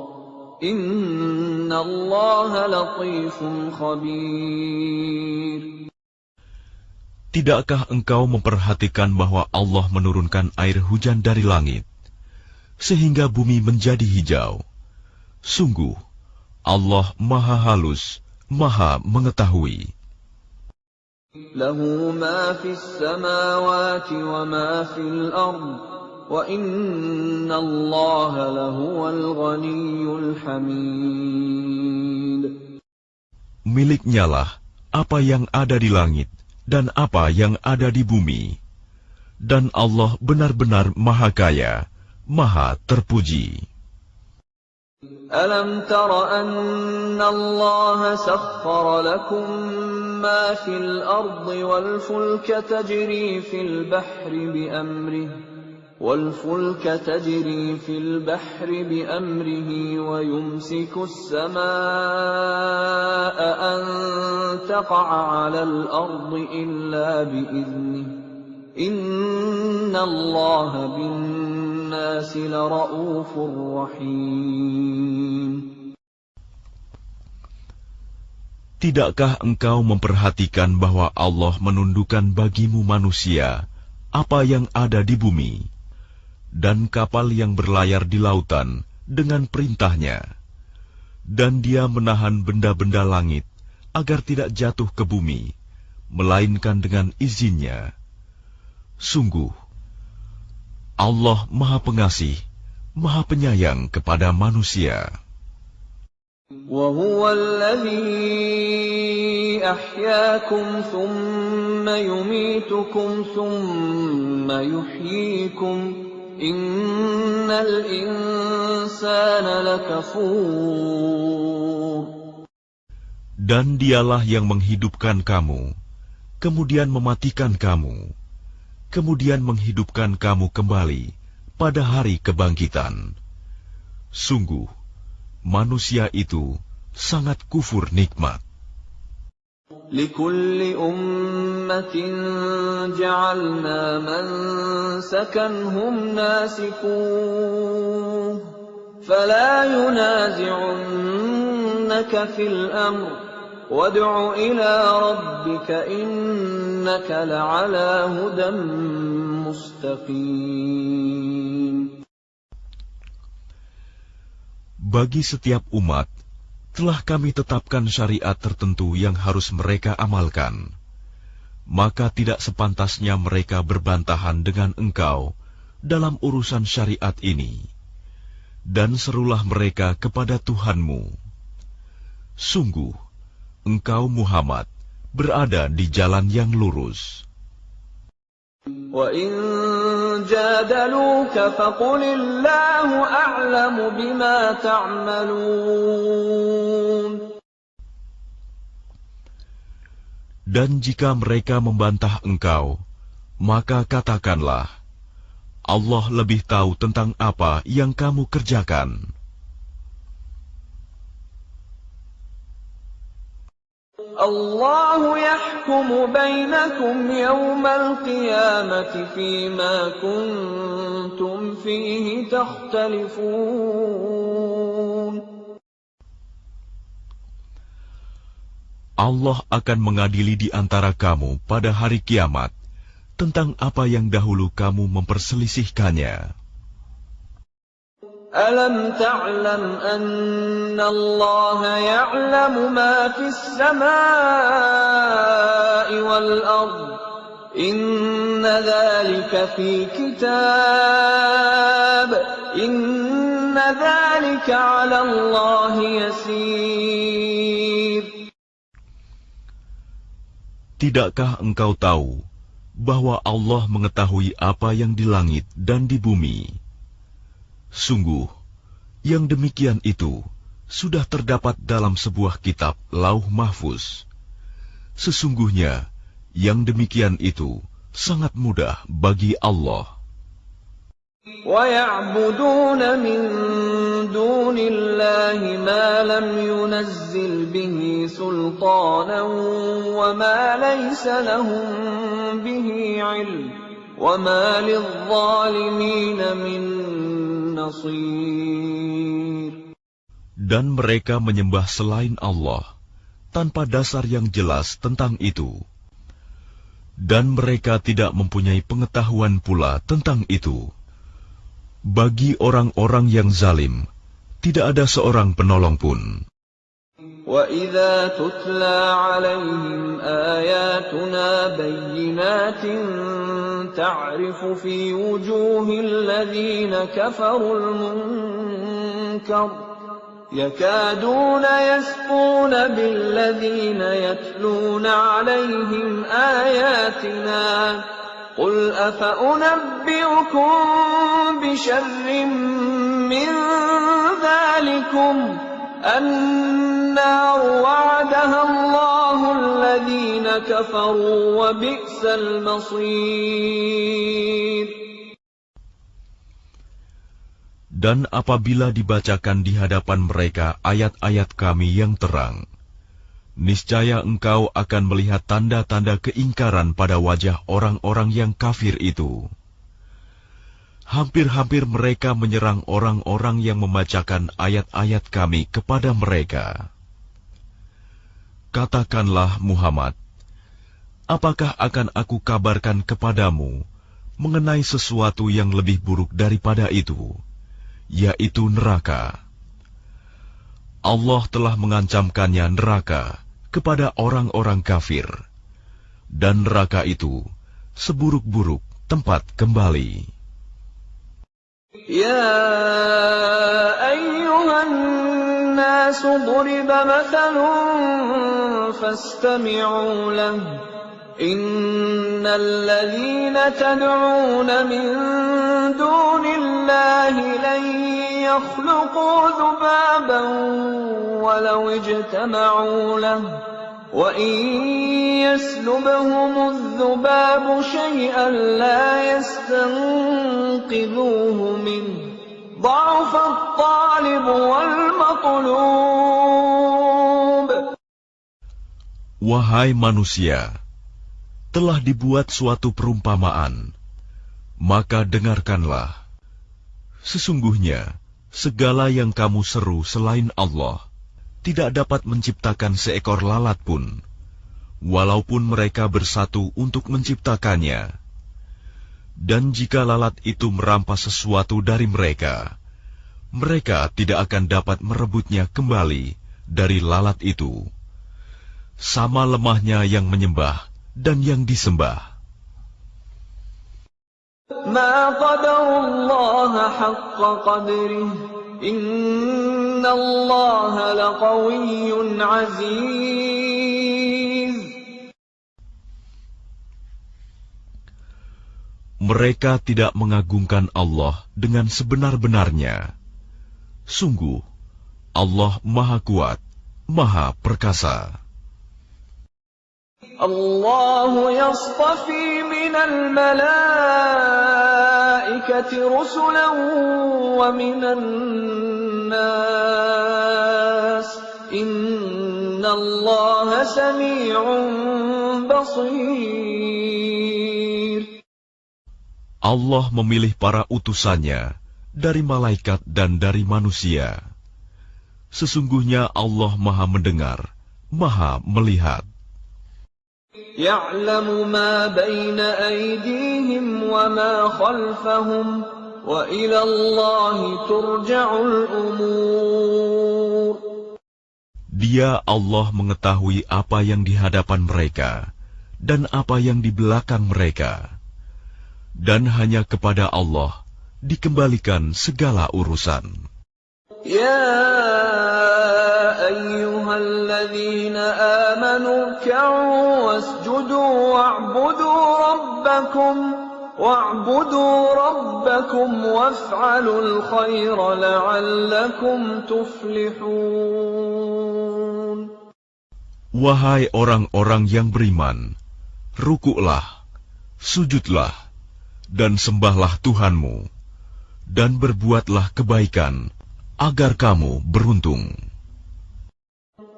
إِنَّ اللَّهَ لَطِيفٌ خَبِيرٌ. Tidakkah engkau memperhatikan bahwa Allah menurunkan air hujan dari langit, sehingga bumi menjadi hijau? Sungguh, Allah Maha Halus, Maha Mengetahui. Lahu ma fis samawati wa ma fil ard, wa inna Allaha lahuwal ghaniyyul hamid. Miliknya lah apa yang ada di langit dan apa yang ada di bumi. Dan Allah benar-benar Maha Kaya, Maha Terpuji. Alam tara anna Allah sakhkhara lakum ma fil ardi wal fulka tajri fil bahri bi amrihi والفلك تجري في البحر بأمره ويمسك السماء أن تقع على الأرض إلا بإذنه إن الله بالناس لرؤوف رحيم. Tidakkah engkau memperhatikan bahwa Allah menundukkan bagimu manusia apa yang ada di bumi, dan kapal yang berlayar di lautan dengan perintahnya, dan Dia menahan benda-benda langit agar tidak jatuh ke bumi, melainkan dengan izinnya. Sungguh, Allah Maha Pengasih, Maha Penyayang kepada manusia. وَهُوَ الَّذِي أَحْيَاكُمْ ثُمَّ يُمِيتُكُمْ ثُمَّ يُحْيِيكُمْ إِنَّ الْإِنسَانَ لَكَفُورٌ. Dan Dialah yang menghidupkan kamu, kemudian mematikan kamu, kemudian menghidupkan kamu kembali pada hari kebangkitan. Sungguh, manusia itu sangat kufur nikmat. لِكُلِّ أُمَّةٍ جَعَلْنَا مَنسَكًا هُمْ نَاسِكُوهُ فَلَا يُنَازِعُنَّكَ فِي الْأَمْرِ وَادْعُ إِلَى رَبِّكَ إِنَّكَ لَعَلَى هُدًى مُسْتَقِيمٍ. Bagi setiap umat, telah kami tetapkan syariat tertentu yang harus mereka amalkan. Maka tidak sepantasnya mereka berbantahan dengan engkau dalam urusan syariat ini. Dan serulah mereka kepada Tuhanmu. Sungguh, engkau Muhammad berada di jalan yang lurus. وَإِن جَادَلُوكَ فَقُلِ اللَّهُ أَعْلَمُ بِمَا تَعْمَلُونَ. Dan jika mereka membantah engkau, maka katakanlah, Allah lebih tahu tentang apa yang kamu kerjakan. الله يحكم بينكم يوم القيامة فيما كنتم فيه تختلفون. Allah akan mengadili di antara kamu pada hari kiamat tentang apa yang dahulu kamu memperselisihkannya. أَلَمْ تَعْلَمْ أَنَّ اللَّهَ يَعْلَمُ مَا فِي السَّمَاءِ وَالْأَرْضِ إِنَّ ذَلِكَ فِي كِتَابٍ إِنَّ ذَلِكَ عَلَى اللَّهِ يَسِيرٌ. Tidakkah engkau tahu bahwa Allah mengetahui apa yang di langit dan di bumi? Sungguh, yang demikian itu sudah terdapat dalam sebuah kitab Lauh Mahfuz. Sesungguhnya, yang demikian itu sangat mudah bagi Allah. وَيَعْبُدُونَ مِن دُونِ اللَّهِ مَا لَمْ يُنَزِّلْ بِهِ سُلْطَانًا وَمَا لَيْسَ لَهُم بِهِ عِلْمٌ وَمَا لِلظَّالِمِينَ مِن نَّصِيرٍ. Dan mereka menyembah selain Allah tanpa dasar yang jelas tentang itu. Dan mereka tidak mempunyai pengetahuan pula tentang itu. Bagi orang-orang yang zalim, tidak ada seorang penolong pun. وَإِذَا تُتْلَى عَلَيْهِمْ آيَاتُنَا بَيِّنَاتٍ تَعْرِفُ فِي وُجُوهِ الَّذِينَ كَفَرُوا الْمُنكَرَ يَكَادُونَ يَسْطُونَ بِالَّذِينَ يَتْلُونَ عَلَيْهِمْ آيَاتِنَا قُلْ أَفَأُنَبِّئُكُم بِشَرٍّ مِّن ذَلِكُمْ النَّارُ وَعَدَهَا اللَّهُ الَّذِينَ كَفَرُوا وَبِئْسَ الْمَصِيرُ. Dan apabila dibacakan di hadapan mereka ayat-ayat Kami yang terang, niscaya engkau akan melihat tanda-tanda keingkaran pada wajah orang-orang yang kafir itu. Hampir-hampir mereka menyerang orang-orang yang membacakan ayat-ayat Kami kepada mereka. Katakanlah Muhammad, apakah akan aku kabarkan kepadamu mengenai sesuatu yang lebih buruk daripada itu, yaitu neraka? Allah telah mengancamkannya neraka kepada orang-orang kafir, dan neraka itu seburuk-buruk tempat kembali. يَا أَيُّهَا النَّاسُ ضُرِبَ مَثَلٌ فَاسْتَمِعُوا لَهُ إِنَّ الَّذِينَ تَدْعُونَ مِن دُونِ اللَّهِ لَن يَخْلُقُوا ذُبَابًا وَلَوِ اجْتَمَعُوا لَهُ وَإِن يَسْلُبْهُمُ الذُّبَابُ شَيْئًا لَّا يَسْتَنقِذُوهُ مِنْهُ ضَعُفَ الطَّالِبُ وَالْمَطْلُوبُ. Wahai manusia, telah dibuat suatu perumpamaan, maka dengarkanlah. Sesungguhnya, segala yang kamu seru selain Allah tidak dapat menciptakan seekor lalat pun, walaupun mereka bersatu untuk menciptakannya. Dan jika lalat itu merampas sesuatu dari mereka, mereka tidak akan dapat merebutnya kembali dari lalat itu. Sama lemahnya yang menyembah dan yang disembah. مَا قَدَرُوا اللَّهَ حَقَّ قَدْرِهِ إِنَّ اللَّهَ لَقَوِيٌّ عَزِيزٌ. Mereka tidak mengagungkan Allah dengan sebenar-benarnya. Sungguh, Allah Maha Kuat, Maha Perkasa. الله يصطفي من الملائكة رسلا ومن الناس إن الله سميع بصير. Allah memilih para utusannya dari malaikat dan dari manusia. Sesungguhnya Allah Maha mendengar, Maha melihat. يَعْلَمُ مَا بَيْنَ أَيْدِيهِمْ وَمَا خَلْفَهُمْ وَإِلَى اللَّهِ تُرْجَعُ الْأُمُورُ. Dia Allah mengetahui apa yang di hadapan mereka dan apa yang di belakang mereka. Dan hanya kepada Allah dikembalikan segala urusan. يَا أَيُّهَا الَّذِينَ آمَنُوا ارْكَعُوا وَاسْجُدُوا وَاعْبُدُوا رَبَّكُمْ وَافْعَلُوا الْخَيْرَ لَعَلَّكُمْ تُفْلِحُونَ. Wahai orang-orang yang beriman, rukuklah, sujudlah, dan sembahlah Tuhanmu, dan berbuatlah kebaikan, agar kamu beruntung.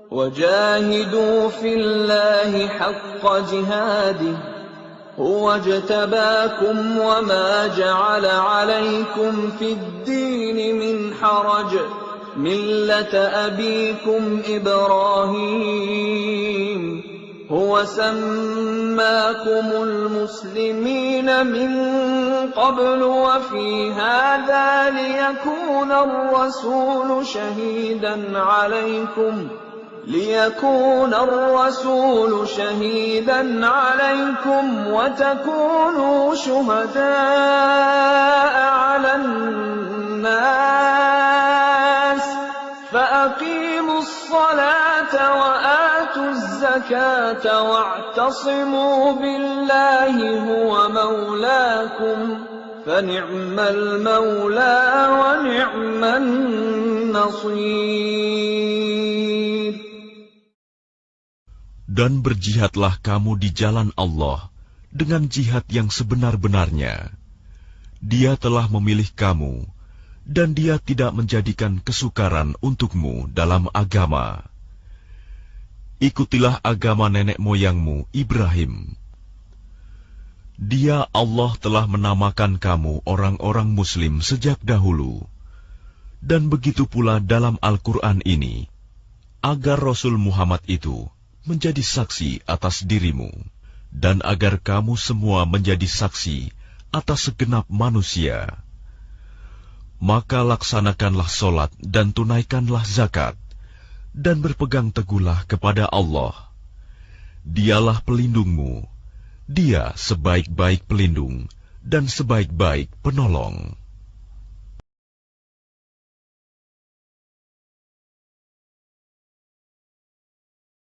وَجَاهِدُوا فِي اللَّهِ حَقَّ جِهَادِهِ هُوَ اجْتَبَاكُمْ وَمَا جَعَلَ عَلَيْكُمْ فِي الدِّينِ مِنْ حَرَجٍ مِلَّةَ أَبِيكُمْ إِبْرَاهِيمَ هُوَ سَمَّاكُمُ الْمُسْلِمِينَ مِنْ قَبْلُ وَفِي هَذَا لِيَكُونَ الرَّسُولُ شَهِيدًا عَلَيْكُمْ ليكون الرسول شهيدا عليكم وتكونوا شهداء على الناس فأقيموا الصلاة وآتوا الزكاة واعتصموا بالله هو مولاكم فنعم المولى ونعم النصير. Dan berjihadlah kamu di jalan Allah dengan jihad yang sebenar-benarnya. Dia telah memilih kamu, dan Dia tidak menjadikan kesukaran untukmu dalam agama. Ikutilah agama nenek moyangmu Ibrahim. Dia Allah telah menamakan kamu orang-orang Muslim sejak dahulu. Dan begitu pula dalam Al-Quran ini, agar Rasul Muhammad itu menjadi saksi atas dirimu, dan agar kamu semua menjadi saksi atas segenap manusia. Maka laksanakanlah solat dan tunaikanlah zakat, dan berpegang teguhlah kepada Allah. Dialah pelindungmu, Dia sebaik-baik pelindung dan sebaik-baik penolong.